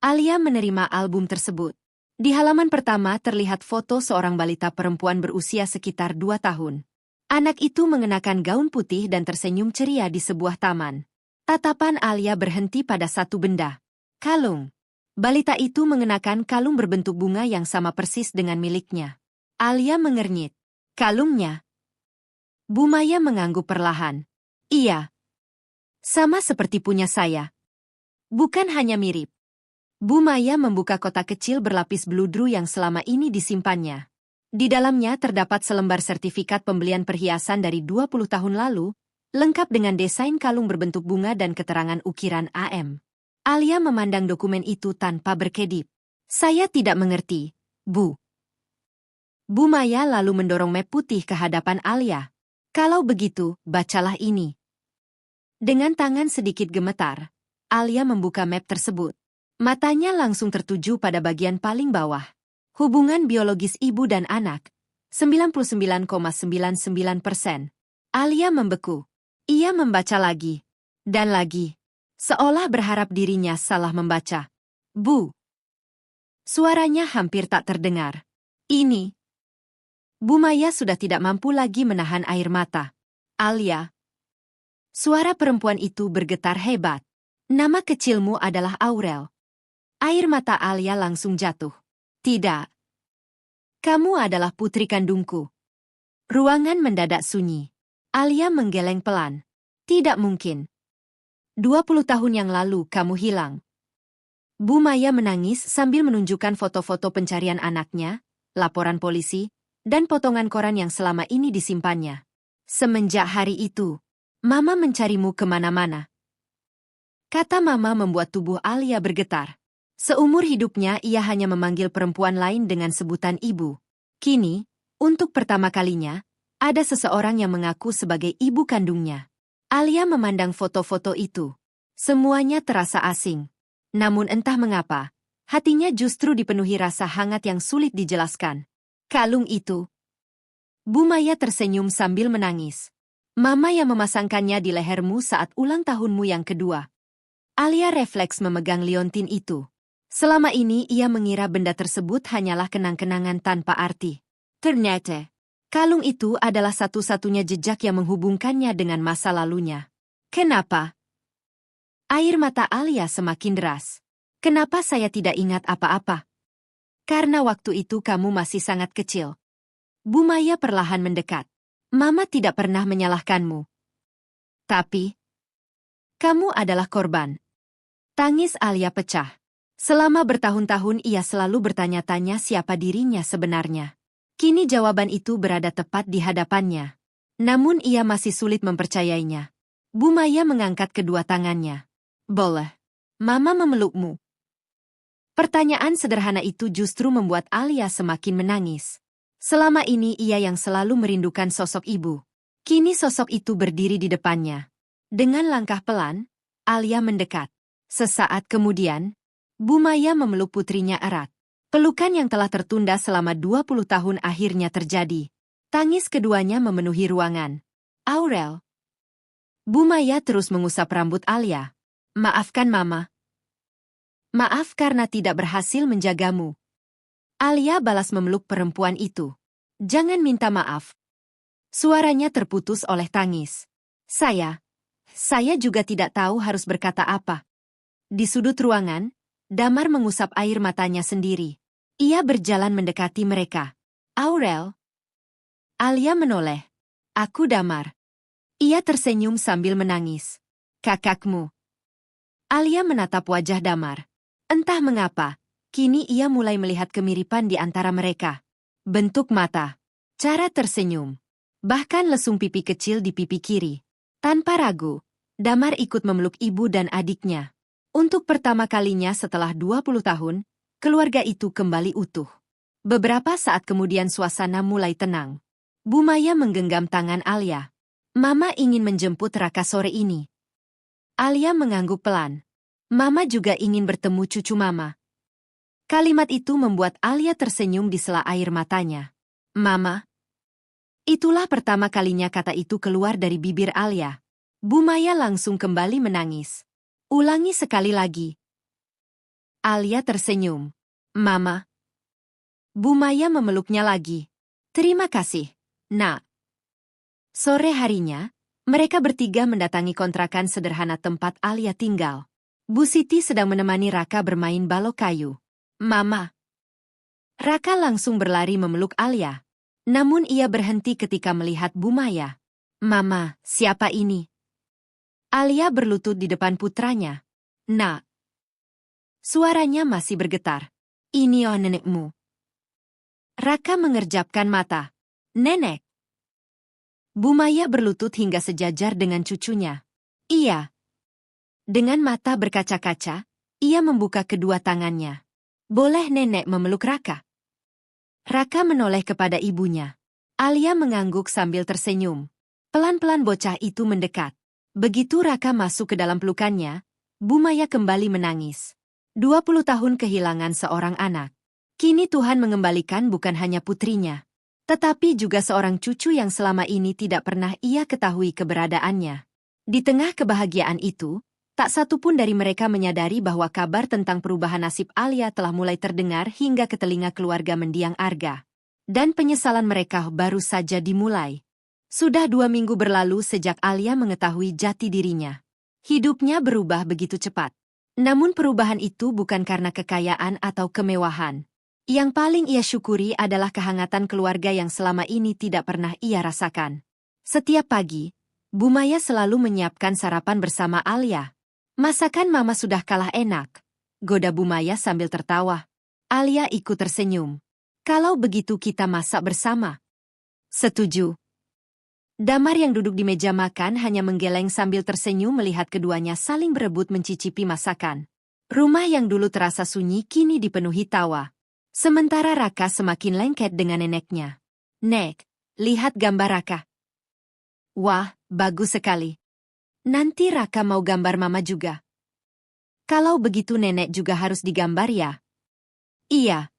Alia menerima album tersebut. Di halaman pertama terlihat foto seorang balita perempuan berusia sekitar 2 tahun. Anak itu mengenakan gaun putih dan tersenyum ceria di sebuah taman. Tatapan Alia berhenti pada satu benda. Kalung. Balita itu mengenakan kalung berbentuk bunga yang sama persis dengan miliknya. Alia mengernyit. Kalungnya? Bu Maya mengangguk perlahan. Iya. Sama seperti punya saya. Bukan hanya mirip. Bu Maya membuka kotak kecil berlapis bludru yang selama ini disimpannya. Di dalamnya terdapat selembar sertifikat pembelian perhiasan dari 20 tahun lalu, lengkap dengan desain kalung berbentuk bunga dan keterangan ukiran AM. Alia memandang dokumen itu tanpa berkedip. Saya tidak mengerti, Bu. Bu Maya lalu mendorong map putih ke hadapan Alia. Kalau begitu, bacalah ini. Dengan tangan sedikit gemetar, Alia membuka map tersebut. Matanya langsung tertuju pada bagian paling bawah. Hubungan biologis ibu dan anak, 99,99%. Alia membeku. Ia membaca lagi. Dan lagi. Seolah berharap dirinya salah membaca. Bu. Suaranya hampir tak terdengar. Ini. Bu Maya sudah tidak mampu lagi menahan air mata. Alia. Suara perempuan itu bergetar hebat. Nama kecilmu adalah Aurel. Air mata Alia langsung jatuh. Tidak. Kamu adalah putri kandungku. Ruangan mendadak sunyi. Alia menggeleng pelan. Tidak mungkin. 20 tahun yang lalu kamu hilang. Bu Maya menangis sambil menunjukkan foto-foto pencarian anaknya, laporan polisi, dan potongan koran yang selama ini disimpannya. Semenjak hari itu, Mama mencarimu kemana-mana. Kata Mama membuat tubuh Alia bergetar. Seumur hidupnya ia hanya memanggil perempuan lain dengan sebutan ibu. Kini, untuk pertama kalinya, ada seseorang yang mengaku sebagai ibu kandungnya. Alia memandang foto-foto itu. Semuanya terasa asing. Namun entah mengapa, hatinya justru dipenuhi rasa hangat yang sulit dijelaskan. Kalung itu. Bu Maya tersenyum sambil menangis. Mama yang memasangkannya di lehermu saat ulang tahunmu yang kedua. Alia refleks memegang liontin itu. Selama ini ia mengira benda tersebut hanyalah kenang-kenangan tanpa arti. Ternyata, kalung itu adalah satu-satunya jejak yang menghubungkannya dengan masa lalunya. Kenapa? Air mata Alia semakin deras. Kenapa saya tidak ingat apa-apa? Karena waktu itu kamu masih sangat kecil. Bu Maya perlahan mendekat. Mama tidak pernah menyalahkanmu. Tapi, kamu adalah korban. Tangis Alia pecah. Selama bertahun-tahun ia selalu bertanya-tanya siapa dirinya sebenarnya. Kini jawaban itu berada tepat di hadapannya. Namun ia masih sulit mempercayainya. Bu Maya mengangkat kedua tangannya. Boleh. Mama memelukmu. Pertanyaan sederhana itu justru membuat Alia semakin menangis. Selama ini ia yang selalu merindukan sosok ibu. Kini sosok itu berdiri di depannya. Dengan langkah pelan, Alia mendekat. Sesaat kemudian, Bu Maya memeluk putrinya erat. Pelukan yang telah tertunda selama 20 tahun akhirnya terjadi. Tangis keduanya memenuhi ruangan. Aurel. Bu Maya terus mengusap rambut Alia. Maafkan Mama. Maaf karena tidak berhasil menjagamu. Alia balas memeluk perempuan itu. Jangan minta maaf. Suaranya terputus oleh tangis. Saya juga tidak tahu harus berkata apa. Di sudut ruangan, Damar mengusap air matanya sendiri. Ia berjalan mendekati mereka. Aurel. Alia menoleh. Aku Damar. Ia tersenyum sambil menangis. Kakakmu. Alia menatap wajah Damar. Entah mengapa, kini ia mulai melihat kemiripan di antara mereka. Bentuk mata, cara tersenyum, bahkan lesung pipi kecil di pipi kiri. Tanpa ragu, Damar ikut memeluk ibu dan adiknya. Untuk pertama kalinya setelah 20 tahun, keluarga itu kembali utuh. Beberapa saat kemudian suasana mulai tenang. Bu Maya menggenggam tangan Alia. Mama ingin menjemput Raka sore ini. Alia mengangguk pelan. Mama juga ingin bertemu cucu Mama. Kalimat itu membuat Alia tersenyum di sela air matanya. Mama. Itulah pertama kalinya kata itu keluar dari bibir Alia. Bu Maya langsung kembali menangis. Ulangi sekali lagi. Alia tersenyum. Mama. Bu Maya memeluknya lagi. Terima kasih, Nak. Sore harinya, mereka bertiga mendatangi kontrakan sederhana tempat Alia tinggal. Bu Siti sedang menemani Raka bermain balok kayu. Mama. Raka langsung berlari memeluk Alia. Namun ia berhenti ketika melihat Bu Maya. Mama, siapa ini? Alia berlutut di depan putranya. Nak. Suaranya masih bergetar. Ini oh nenekmu. Raka mengerjapkan mata. Nenek. Bu Maya berlutut hingga sejajar dengan cucunya. Iya. Dengan mata berkaca-kaca, ia membuka kedua tangannya. Boleh nenek memeluk Raka? Raka menoleh kepada ibunya. Alia mengangguk sambil tersenyum. Pelan-pelan bocah itu mendekat. Begitu Raka masuk ke dalam pelukannya, Bu Maya kembali menangis. 20 tahun kehilangan seorang anak. Kini Tuhan mengembalikan bukan hanya putrinya, tetapi juga seorang cucu yang selama ini tidak pernah ia ketahui keberadaannya. Di tengah kebahagiaan itu, tak satu pun dari mereka menyadari bahwa kabar tentang perubahan nasib Alia telah mulai terdengar hingga ke telinga keluarga mendiang Arga. Dan penyesalan mereka baru saja dimulai. Sudah 2 minggu berlalu sejak Alia mengetahui jati dirinya. Hidupnya berubah begitu cepat. Namun perubahan itu bukan karena kekayaan atau kemewahan. Yang paling ia syukuri adalah kehangatan keluarga yang selama ini tidak pernah ia rasakan. Setiap pagi, Bu Maya selalu menyiapkan sarapan bersama Alia. Masakan Mama sudah kalah enak, goda Bu Maya sambil tertawa. Alia ikut tersenyum. Kalau begitu kita masak bersama. Setuju. Damar yang duduk di meja makan hanya menggeleng sambil tersenyum melihat keduanya saling berebut mencicipi masakan. Rumah yang dulu terasa sunyi kini dipenuhi tawa. Sementara Raka semakin lengket dengan neneknya. Nek, lihat gambar Raka. Wah, bagus sekali. Nanti Raka mau gambar Mama juga. Kalau begitu nenek juga harus digambar ya? Iya.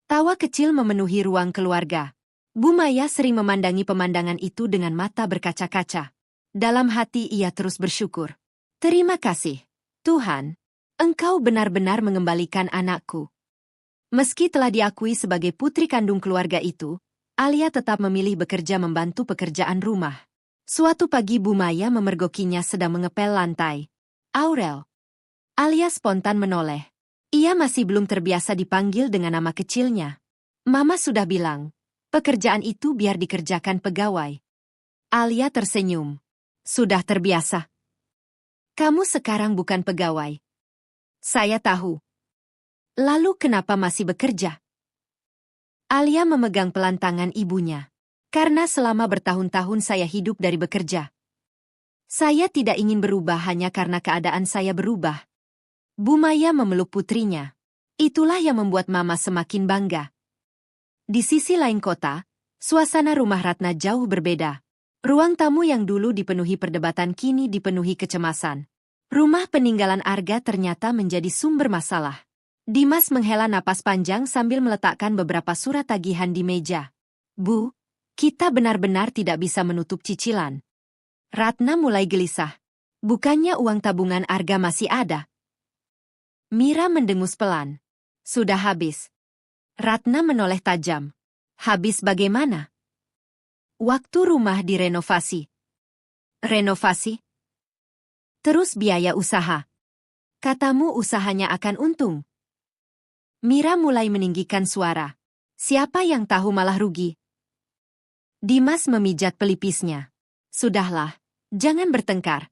Tawa kecil memenuhi ruang keluarga. Bu Maya sering memandangi pemandangan itu dengan mata berkaca-kaca. Dalam hati ia terus bersyukur. Terima kasih, Tuhan. Engkau benar-benar mengembalikan anakku. Meski telah diakui sebagai putri kandung keluarga itu, Alia tetap memilih bekerja membantu pekerjaan rumah. Suatu pagi Bu Maya memergokinya sedang mengepel lantai. Aurel. Alia spontan menoleh. Ia masih belum terbiasa dipanggil dengan nama kecilnya. Mama sudah bilang, pekerjaan itu biar dikerjakan pegawai. Alia tersenyum. Sudah terbiasa. Kamu sekarang bukan pegawai. Saya tahu. Lalu kenapa masih bekerja? Alia memegang pelan tangan ibunya. Karena selama bertahun-tahun saya hidup dari bekerja. Saya tidak ingin berubah hanya karena keadaan saya berubah. Bu Maya memeluk putrinya. Itulah yang membuat Mama semakin bangga. Di sisi lain kota, suasana rumah Ratna jauh berbeda. Ruang tamu yang dulu dipenuhi perdebatan kini dipenuhi kecemasan. Rumah peninggalan Arga ternyata menjadi sumber masalah. Dimas menghela napas panjang sambil meletakkan beberapa surat tagihan di meja. Bu, kita benar-benar tidak bisa menutup cicilan. Ratna mulai gelisah. Bukannya uang tabungan Arga masih ada? Mira mendengus pelan. Sudah habis. Ratna menoleh tajam. Habis bagaimana? Waktu rumah direnovasi. Renovasi? Terus biaya usaha. Katamu usahanya akan untung. Mira mulai meninggikan suara. Siapa yang tahu malah rugi? Dimas memijat pelipisnya. Sudahlah, jangan bertengkar.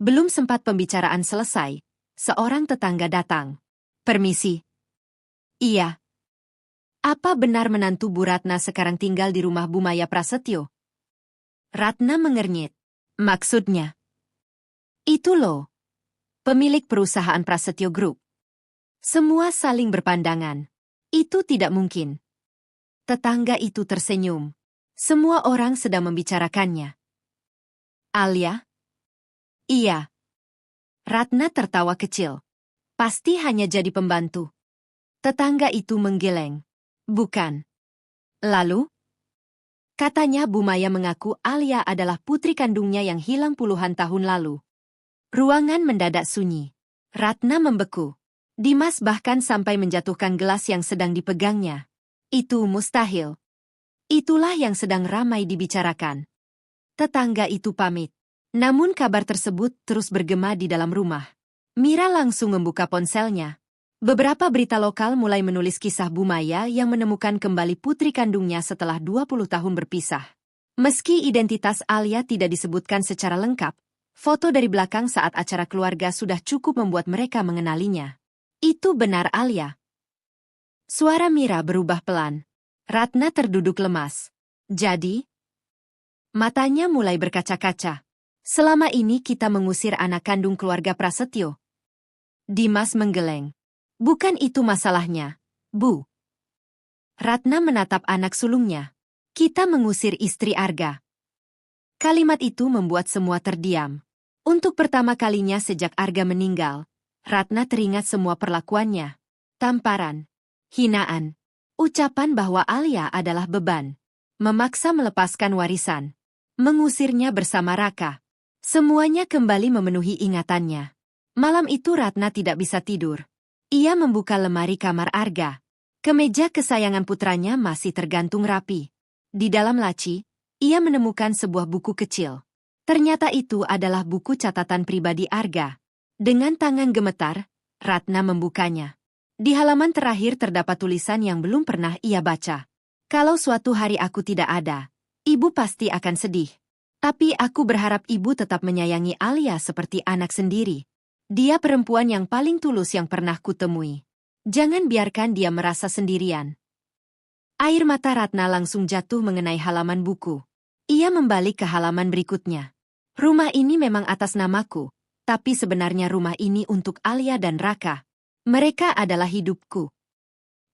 Belum sempat pembicaraan selesai, seorang tetangga datang. Permisi. Iya. Apa benar menantu Bu Ratna sekarang tinggal di rumah Bu Maya Prasetyo? Ratna mengernyit. Maksudnya? Itu loh. Pemilik perusahaan Prasetyo Group. Semua saling berpandangan. Itu tidak mungkin. Tetangga itu tersenyum. Semua orang sedang membicarakannya. Alia? Iya. Ratna tertawa kecil. Pasti hanya jadi pembantu. Tetangga itu menggeleng. Bukan. Lalu? Katanya Bu Maya mengaku Alia adalah putri kandungnya yang hilang puluhan tahun lalu. Ruangan mendadak sunyi. Ratna membeku. Dimas bahkan sampai menjatuhkan gelas yang sedang dipegangnya. Itu mustahil. Itulah yang sedang ramai dibicarakan. Tetangga itu pamit. Namun kabar tersebut terus bergema di dalam rumah. Mira langsung membuka ponselnya. Beberapa berita lokal mulai menulis kisah Bu Maya yang menemukan kembali putri kandungnya setelah 20 tahun berpisah. Meski identitas Alia tidak disebutkan secara lengkap, foto dari belakang saat acara keluarga sudah cukup membuat mereka mengenalinya. Itu benar Alia. Suara Mira berubah pelan. Ratna terduduk lemas. Jadi, matanya mulai berkaca-kaca. Selama ini kita mengusir anak kandung keluarga Prasetyo. Dimas menggeleng. Bukan itu masalahnya, Bu. Ratna menatap anak sulungnya. Kita mengusir istri Arga. Kalimat itu membuat semua terdiam. Untuk pertama kalinya sejak Arga meninggal, Ratna teringat semua perlakuannya. Tamparan, hinaan, ucapan bahwa Alia adalah beban, memaksa melepaskan warisan, mengusirnya bersama Raka. Semuanya kembali memenuhi ingatannya. Malam itu Ratna tidak bisa tidur. Ia membuka lemari kamar Arga. Kemeja kesayangan putranya masih tergantung rapi. Di dalam laci, ia menemukan sebuah buku kecil. Ternyata itu adalah buku catatan pribadi Arga. Dengan tangan gemetar, Ratna membukanya. Di halaman terakhir terdapat tulisan yang belum pernah ia baca. Kalau suatu hari aku tidak ada, ibu pasti akan sedih. Tapi aku berharap ibu tetap menyayangi Alia seperti anak sendiri. Dia perempuan yang paling tulus yang pernah kutemui. Jangan biarkan dia merasa sendirian. Air mata Ratna langsung jatuh mengenai halaman buku. Ia membalik ke halaman berikutnya. Rumah ini memang atas namaku, tapi sebenarnya rumah ini untuk Alia dan Raka. Mereka adalah hidupku.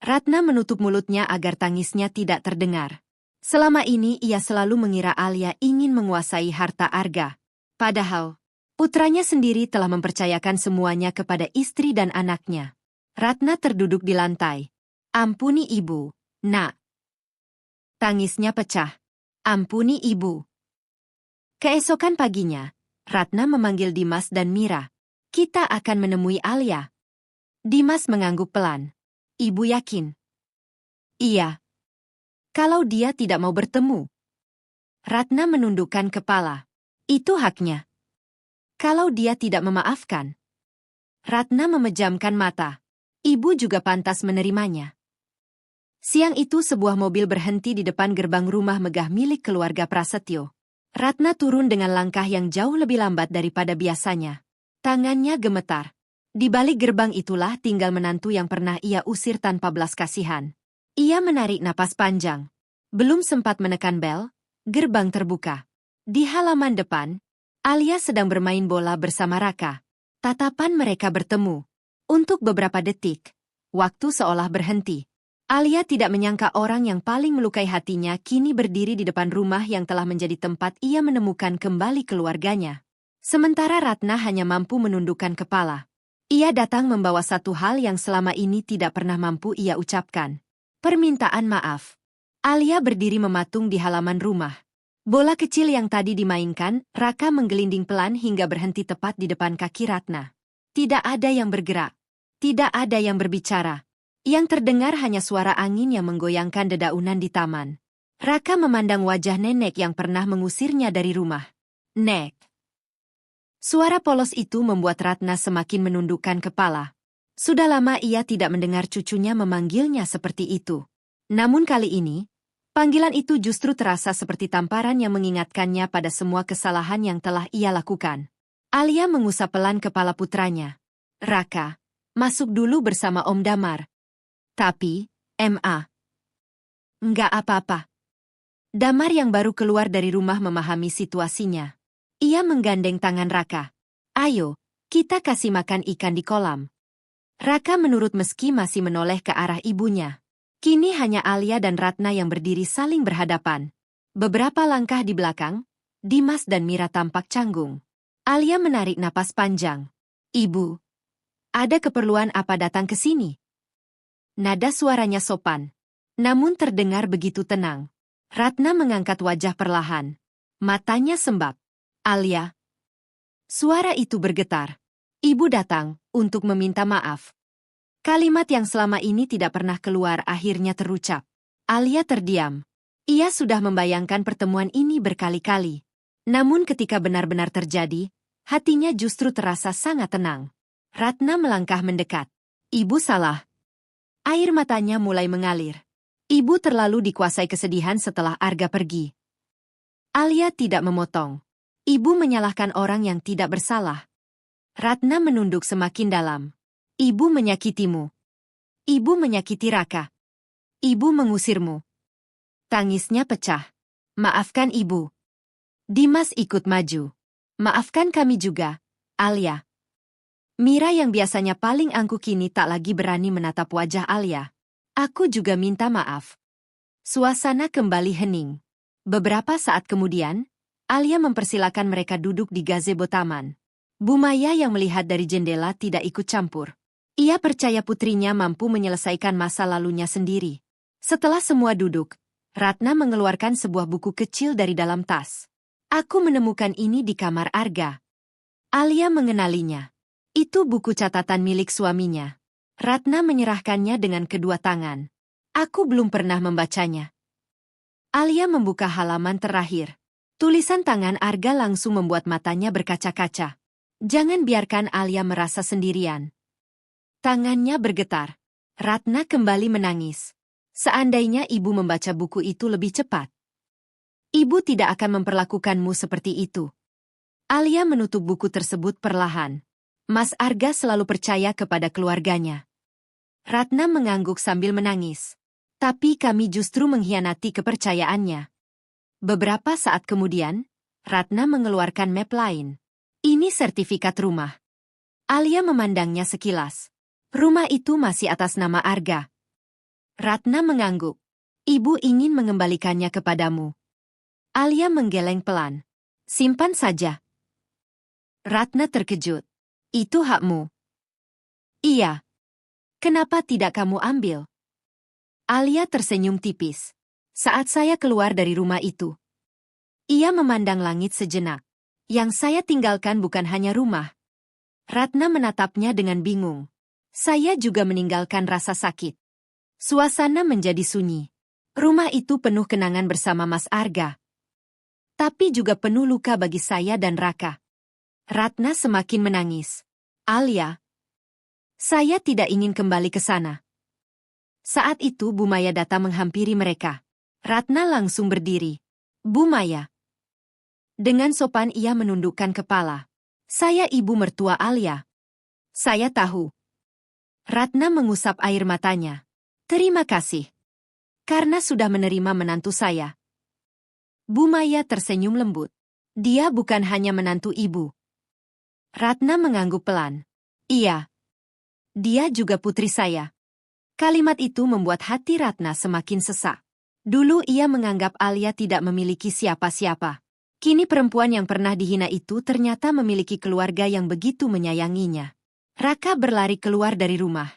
Ratna menutup mulutnya agar tangisnya tidak terdengar. Selama ini ia selalu mengira Alia ingin menguasai harta Arga. Padahal, putranya sendiri telah mempercayakan semuanya kepada istri dan anaknya. Ratna terduduk di lantai. Ampuni ibu, nak. Tangisnya pecah. Ampuni ibu. Keesokan paginya, Ratna memanggil Dimas dan Mira. Kita akan menemui Alia. Dimas mengangguk pelan. Ibu yakin? Iya. Kalau dia tidak mau bertemu. Ratna menundukkan kepala. Itu haknya. Kalau dia tidak memaafkan. Ratna memejamkan mata. Ibu juga pantas menerimanya. Siang itu sebuah mobil berhenti di depan gerbang rumah megah milik keluarga Prasetyo. Ratna turun dengan langkah yang jauh lebih lambat daripada biasanya. Tangannya gemetar. Di balik gerbang itulah tinggal menantu yang pernah ia usir tanpa belas kasihan. Ia menarik napas panjang. Belum sempat menekan bel, gerbang terbuka. Di halaman depan, Alia sedang bermain bola bersama Raka. Tatapan mereka bertemu. Untuk beberapa detik, waktu seolah berhenti. Alia tidak menyangka orang yang paling melukai hatinya kini berdiri di depan rumah yang telah menjadi tempat ia menemukan kembali keluarganya. Sementara Ratna hanya mampu menundukkan kepala. Ia datang membawa satu hal yang selama ini tidak pernah mampu ia ucapkan. Permintaan maaf. Alia berdiri mematung di halaman rumah. Bola kecil yang tadi dimainkan, Raka menggelinding pelan hingga berhenti tepat di depan kaki Ratna. Tidak ada yang bergerak. Tidak ada yang berbicara. Yang terdengar hanya suara angin yang menggoyangkan dedaunan di taman. Raka memandang wajah nenek yang pernah mengusirnya dari rumah. Nek. Suara polos itu membuat Ratna semakin menundukkan kepala. Sudah lama ia tidak mendengar cucunya memanggilnya seperti itu. Namun kali ini, panggilan itu justru terasa seperti tamparan yang mengingatkannya pada semua kesalahan yang telah ia lakukan. Alia mengusap pelan kepala putranya. Raka, masuk dulu bersama Om Damar. Tapi, Ma. Enggak apa-apa. Damar yang baru keluar dari rumah memahami situasinya. Ia menggandeng tangan Raka. Ayo, kita kasih makan ikan di kolam. Raka menurut meski masih menoleh ke arah ibunya. Kini hanya Alia dan Ratna yang berdiri saling berhadapan. Beberapa langkah di belakang, Dimas dan Mira tampak canggung. Alia menarik napas panjang. Ibu, ada keperluan apa datang ke sini? Nada suaranya sopan, namun terdengar begitu tenang. Ratna mengangkat wajah perlahan. Matanya sembab. Alia. Suara itu bergetar. Ibu datang untuk meminta maaf. Kalimat yang selama ini tidak pernah keluar akhirnya terucap. Alia terdiam. Ia sudah membayangkan pertemuan ini berkali-kali. Namun ketika benar-benar terjadi, hatinya justru terasa sangat tenang. Ratna melangkah mendekat. Ibu salah. Air matanya mulai mengalir. Ibu terlalu dikuasai kesedihan setelah Arga pergi. Alia tidak memotong. Ibu menyalahkan orang yang tidak bersalah. Ratna menunduk semakin dalam. Ibu menyakitimu. Ibu menyakiti Raka. Ibu mengusirmu. Tangisnya pecah. Maafkan ibu. Dimas ikut maju. Maafkan kami juga, Alia. Mira yang biasanya paling angkuh kini tak lagi berani menatap wajah Alia. Aku juga minta maaf. Suasana kembali hening. Beberapa saat kemudian, Alia mempersilakan mereka duduk di gazebo taman. Bu Maya yang melihat dari jendela tidak ikut campur. Ia percaya putrinya mampu menyelesaikan masa lalunya sendiri. Setelah semua duduk, Ratna mengeluarkan sebuah buku kecil dari dalam tas. Aku menemukan ini di kamar Arga. Alia mengenalinya. Itu buku catatan milik suaminya. Ratna menyerahkannya dengan kedua tangan. Aku belum pernah membacanya. Alia membuka halaman terakhir. Tulisan tangan Arga langsung membuat matanya berkaca-kaca. Jangan biarkan Alia merasa sendirian. Tangannya bergetar. Ratna kembali menangis. Seandainya ibu membaca buku itu lebih cepat. Ibu tidak akan memperlakukanmu seperti itu. Alia menutup buku tersebut perlahan. Mas Arga selalu percaya kepada keluarganya. Ratna mengangguk sambil menangis. Tapi kami justru mengkhianati kepercayaannya. Beberapa saat kemudian, Ratna mengeluarkan map lain. Ini sertifikat rumah. Alia memandangnya sekilas. Rumah itu masih atas nama Arga. Ratna mengangguk. Ibu ingin mengembalikannya kepadamu. Alia menggeleng pelan. Simpan saja. Ratna terkejut. Itu hakmu. Iya. Kenapa tidak kamu ambil? Alia tersenyum tipis. Saat saya keluar dari rumah itu. Ia memandang langit sejenak. Yang saya tinggalkan bukan hanya rumah. Ratna menatapnya dengan bingung. Saya juga meninggalkan rasa sakit. Suasana menjadi sunyi. Rumah itu penuh kenangan bersama Mas Arga. Tapi juga penuh luka bagi saya dan Raka. Ratna semakin menangis. Alia, saya tidak ingin kembali ke sana. Saat itu Bu Maya datang menghampiri mereka. Ratna langsung berdiri. Bu Maya. Dengan sopan ia menundukkan kepala. Saya ibu mertua Alia. Saya tahu. Ratna mengusap air matanya. Terima kasih. Karena sudah menerima menantu saya. Bu Maya tersenyum lembut. Dia bukan hanya menantu ibu. Ratna mengangguk pelan. Iya. Dia juga putri saya. Kalimat itu membuat hati Ratna semakin sesak. Dulu ia menganggap Alia tidak memiliki siapa-siapa. Kini perempuan yang pernah dihina itu ternyata memiliki keluarga yang begitu menyayanginya. Raka berlari keluar dari rumah.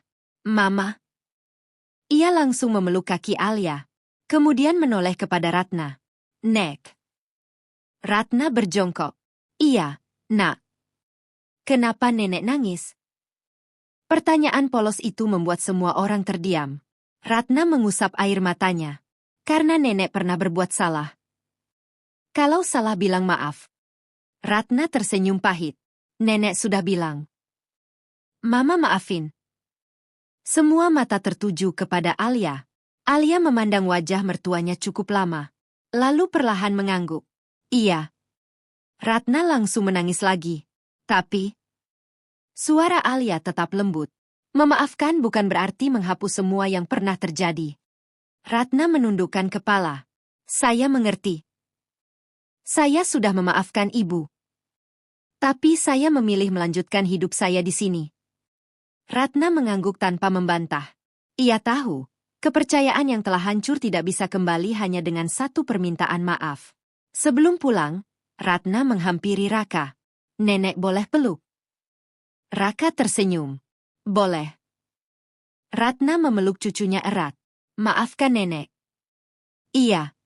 Mama. Ia langsung memeluk kaki Alia. Kemudian menoleh kepada Ratna. Nek. Ratna berjongkok. Iya, nak. Kenapa nenek nangis? Pertanyaan polos itu membuat semua orang terdiam. Ratna mengusap air matanya. Karena nenek pernah berbuat salah. Kalau salah bilang maaf. Ratna tersenyum pahit. Nenek sudah bilang. Mama maafin. Semua mata tertuju kepada Alia. Alia memandang wajah mertuanya cukup lama. Lalu perlahan mengangguk. Iya. Ratna langsung menangis lagi. Tapi, suara Alia tetap lembut. Memaafkan bukan berarti menghapus semua yang pernah terjadi. Ratna menundukkan kepala. Saya mengerti. Saya sudah memaafkan ibu. Tapi saya memilih melanjutkan hidup saya di sini. Ratna mengangguk tanpa membantah. Ia tahu, kepercayaan yang telah hancur tidak bisa kembali hanya dengan satu permintaan maaf. Sebelum pulang, Ratna menghampiri Raka. Nenek boleh peluk? Raka tersenyum. Boleh. Ratna memeluk cucunya erat. Maafkan nenek. Iya.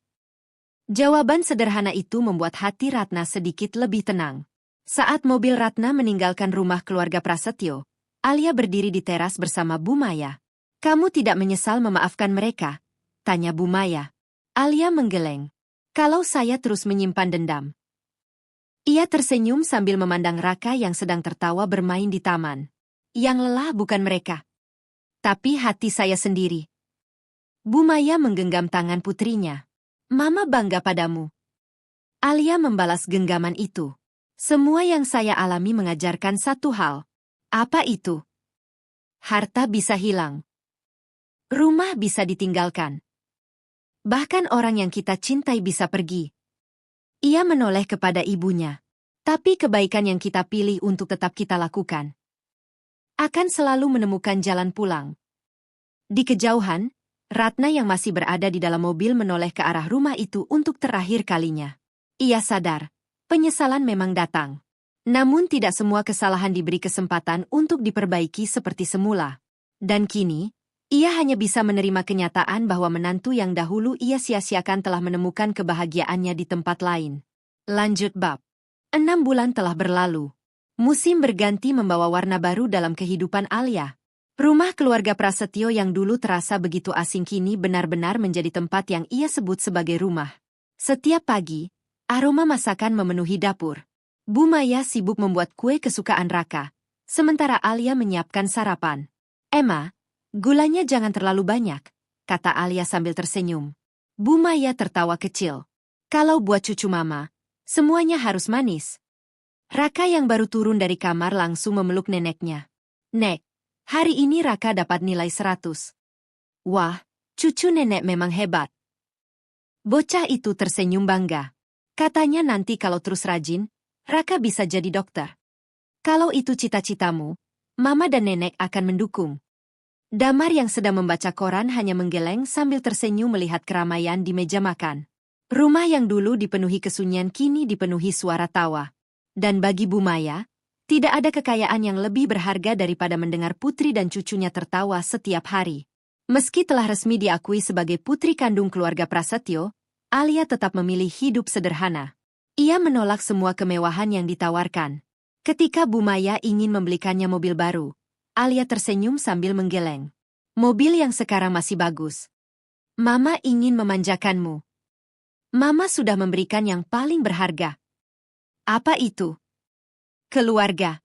Jawaban sederhana itu membuat hati Ratna sedikit lebih tenang. Saat mobil Ratna meninggalkan rumah keluarga Prasetyo, Alia berdiri di teras bersama Bu Maya. Kamu tidak menyesal memaafkan mereka? Tanya Bu Maya. Alia menggeleng. Kalau saya terus menyimpan dendam. Ia tersenyum sambil memandang Raka yang sedang tertawa bermain di taman. Yang lelah bukan mereka, tapi hati saya sendiri. Bu Maya menggenggam tangan putrinya. Mama bangga padamu. Alia membalas genggaman itu. Semua yang saya alami mengajarkan satu hal. Apa itu? Harta bisa hilang. Rumah bisa ditinggalkan. Bahkan orang yang kita cintai bisa pergi. Ia menoleh kepada ibunya. Tapi kebaikan yang kita pilih untuk tetap kita lakukan akan selalu menemukan jalan pulang. Di kejauhan, Ratna yang masih berada di dalam mobil menoleh ke arah rumah itu untuk terakhir kalinya. Ia sadar, penyesalan memang datang. Namun tidak semua kesalahan diberi kesempatan untuk diperbaiki seperti semula. Dan kini, ia hanya bisa menerima kenyataan bahwa menantu yang dahulu ia sia-siakan telah menemukan kebahagiaannya di tempat lain. Lanjut bab. 6 bulan telah berlalu. Musim berganti membawa warna baru dalam kehidupan Alia. Rumah keluarga Prasetyo yang dulu terasa begitu asing kini benar-benar menjadi tempat yang ia sebut sebagai rumah. Setiap pagi, aroma masakan memenuhi dapur. Bu Maya sibuk membuat kue kesukaan Raka, sementara Alia menyiapkan sarapan. Emma, gulanya jangan terlalu banyak, kata Alia sambil tersenyum. Bu Maya tertawa kecil. Kalau buat cucu mama, semuanya harus manis. Raka yang baru turun dari kamar langsung memeluk neneknya. Nek, hari ini Raka dapat nilai 100. Wah, cucu nenek memang hebat. Bocah itu tersenyum bangga. Katanya nanti kalau terus rajin, Raka bisa jadi dokter. Kalau itu cita-citamu, Mama dan Nenek akan mendukung. Damar yang sedang membaca koran hanya menggeleng sambil tersenyum melihat keramaian di meja makan. Rumah yang dulu dipenuhi kesunyian kini dipenuhi suara tawa. Dan bagi Bu Maya, tidak ada kekayaan yang lebih berharga daripada mendengar putri dan cucunya tertawa setiap hari. Meski telah resmi diakui sebagai putri kandung keluarga Prasetyo, Alia tetap memilih hidup sederhana. Ia menolak semua kemewahan yang ditawarkan. Ketika Bu Maya ingin membelikannya mobil baru, Alia tersenyum sambil menggeleng. Mobil yang sekarang masih bagus. Mama ingin memanjakanmu. Mama sudah memberikan yang paling berharga. Apa itu? Keluarga.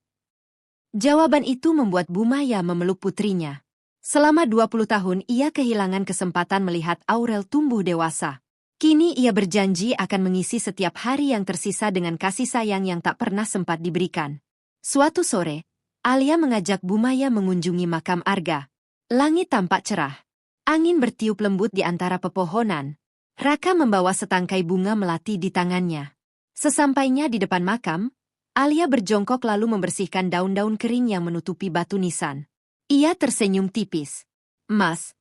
Jawaban itu membuat Bu Maya memeluk putrinya. Selama 20 tahun ia kehilangan kesempatan melihat Aurel tumbuh dewasa. Kini ia berjanji akan mengisi setiap hari yang tersisa dengan kasih sayang yang tak pernah sempat diberikan. Suatu sore, Alia mengajak Bu Maya mengunjungi makam Arga. Langit tampak cerah. Angin bertiup lembut di antara pepohonan. Raka membawa setangkai bunga melati di tangannya. Sesampainya di depan makam, Alia berjongkok lalu membersihkan daun-daun kering yang menutupi batu nisan. Ia tersenyum tipis. Mas.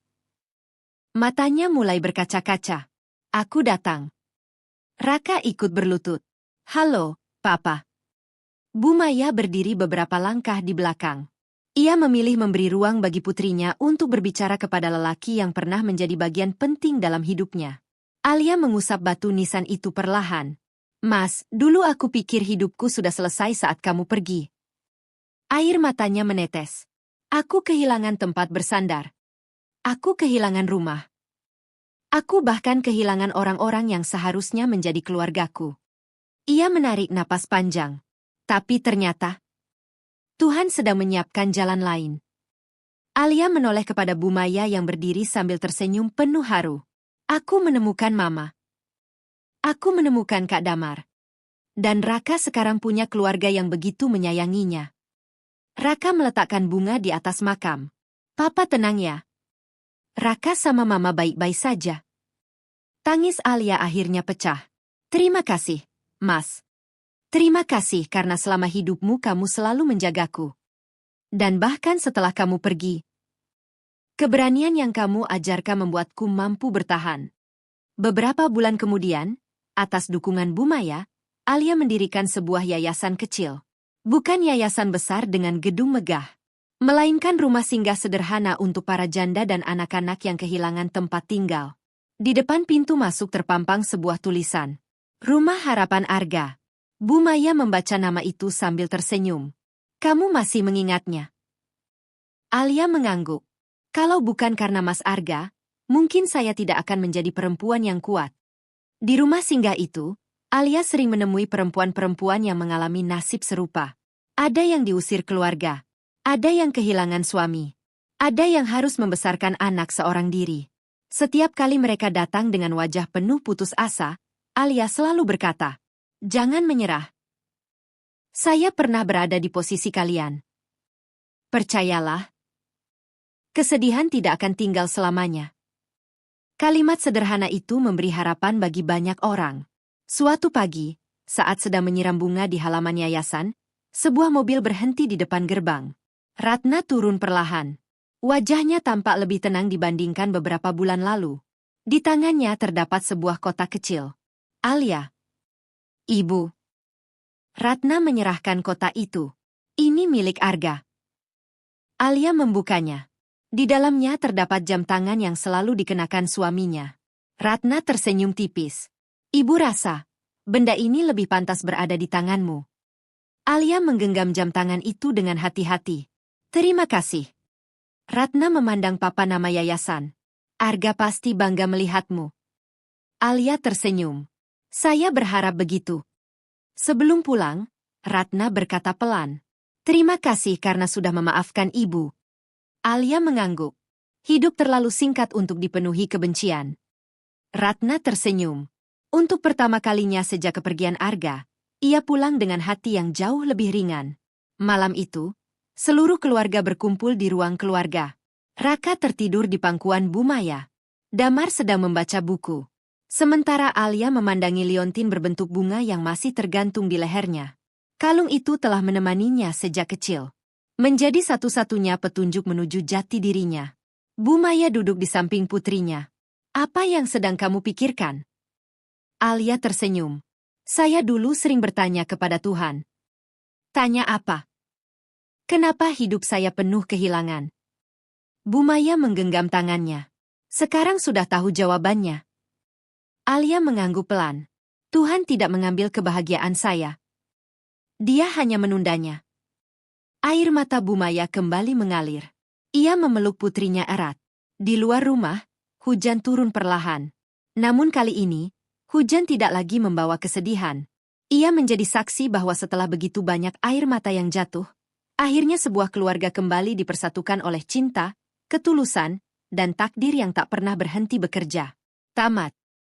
Matanya mulai berkaca-kaca. Aku datang. Raka ikut berlutut. Halo, Papa. Bu Maya berdiri beberapa langkah di belakang. Ia memilih memberi ruang bagi putrinya untuk berbicara kepada lelaki yang pernah menjadi bagian penting dalam hidupnya. Alia mengusap batu nisan itu perlahan. Mas, dulu aku pikir hidupku sudah selesai saat kamu pergi. Air matanya menetes. Aku kehilangan tempat bersandar. Aku kehilangan rumah. Aku bahkan kehilangan orang-orang yang seharusnya menjadi keluargaku. Ia menarik napas panjang. Tapi ternyata, Tuhan sedang menyiapkan jalan lain. Alia menoleh kepada Bu Maya yang berdiri sambil tersenyum penuh haru. Aku menemukan Mama. Aku menemukan Kak Damar. Dan Raka sekarang punya keluarga yang begitu menyayanginya. Raka meletakkan bunga di atas makam. Papa tenang ya. Raka sama Mama baik-baik saja. Tangis Alia akhirnya pecah. Terima kasih, Mas. Terima kasih karena selama hidupmu kamu selalu menjagaku. Dan bahkan setelah kamu pergi, keberanian yang kamu ajarkan membuatku mampu bertahan. Beberapa bulan kemudian, atas dukungan Bu Maya, Alia mendirikan sebuah yayasan kecil. Bukan yayasan besar dengan gedung megah, melainkan rumah singgah sederhana untuk para janda dan anak-anak yang kehilangan tempat tinggal. Di depan pintu masuk terpampang sebuah tulisan. Rumah Harapan Arga. Bu Maya membaca nama itu sambil tersenyum. Kamu masih mengingatnya? Alia mengangguk. Kalau bukan karena Mas Arga, mungkin saya tidak akan menjadi perempuan yang kuat. Di rumah singgah itu, Alia sering menemui perempuan-perempuan yang mengalami nasib serupa. Ada yang diusir keluarga. Ada yang kehilangan suami. Ada yang harus membesarkan anak seorang diri. Setiap kali mereka datang dengan wajah penuh putus asa, Alia selalu berkata, "Jangan menyerah. Saya pernah berada di posisi kalian. Percayalah, kesedihan tidak akan tinggal selamanya." Kalimat sederhana itu memberi harapan bagi banyak orang. Suatu pagi, saat sedang menyiram bunga di halaman yayasan, sebuah mobil berhenti di depan gerbang. Ratna turun perlahan. Wajahnya tampak lebih tenang dibandingkan beberapa bulan lalu. Di tangannya terdapat sebuah kotak kecil. "Alia." "Ibu." Ratna menyerahkan kotak itu. "Ini milik Arga." Alia membukanya. Di dalamnya terdapat jam tangan yang selalu dikenakan suaminya. Ratna tersenyum tipis. "Ibu rasa, benda ini lebih pantas berada di tanganmu." Alia menggenggam jam tangan itu dengan hati-hati. "Terima kasih." Ratna memandang papan nama yayasan. "Arga pasti bangga melihatmu." Alia tersenyum. "Saya berharap begitu." Sebelum pulang, Ratna berkata pelan, "Terima kasih karena sudah memaafkan ibu." Alia mengangguk. Hidup terlalu singkat untuk dipenuhi kebencian. Ratna tersenyum. Untuk pertama kalinya sejak kepergian Arga, ia pulang dengan hati yang jauh lebih ringan. Malam itu, seluruh keluarga berkumpul di ruang keluarga. Raka tertidur di pangkuan Bu Maya. Damar sedang membaca buku. Sementara Alia memandangi liontin berbentuk bunga yang masih tergantung di lehernya. Kalung itu telah menemaninya sejak kecil. Menjadi satu-satunya petunjuk menuju jati dirinya. Bu Maya duduk di samping putrinya. "Apa yang sedang kamu pikirkan?" Alia tersenyum. "Saya dulu sering bertanya kepada Tuhan." "Tanya apa?" "Kenapa hidup saya penuh kehilangan?" Bu Maya menggenggam tangannya. "Sekarang sudah tahu jawabannya." Alia mengangguk pelan. "Tuhan tidak mengambil kebahagiaan saya. Dia hanya menundanya." Air mata Bu Maya kembali mengalir. Ia memeluk putrinya erat. Di luar rumah, hujan turun perlahan. Namun kali ini, hujan tidak lagi membawa kesedihan. Ia menjadi saksi bahwa setelah begitu banyak air mata yang jatuh, akhirnya sebuah keluarga kembali dipersatukan oleh cinta, ketulusan, dan takdir yang tak pernah berhenti bekerja. Tamat.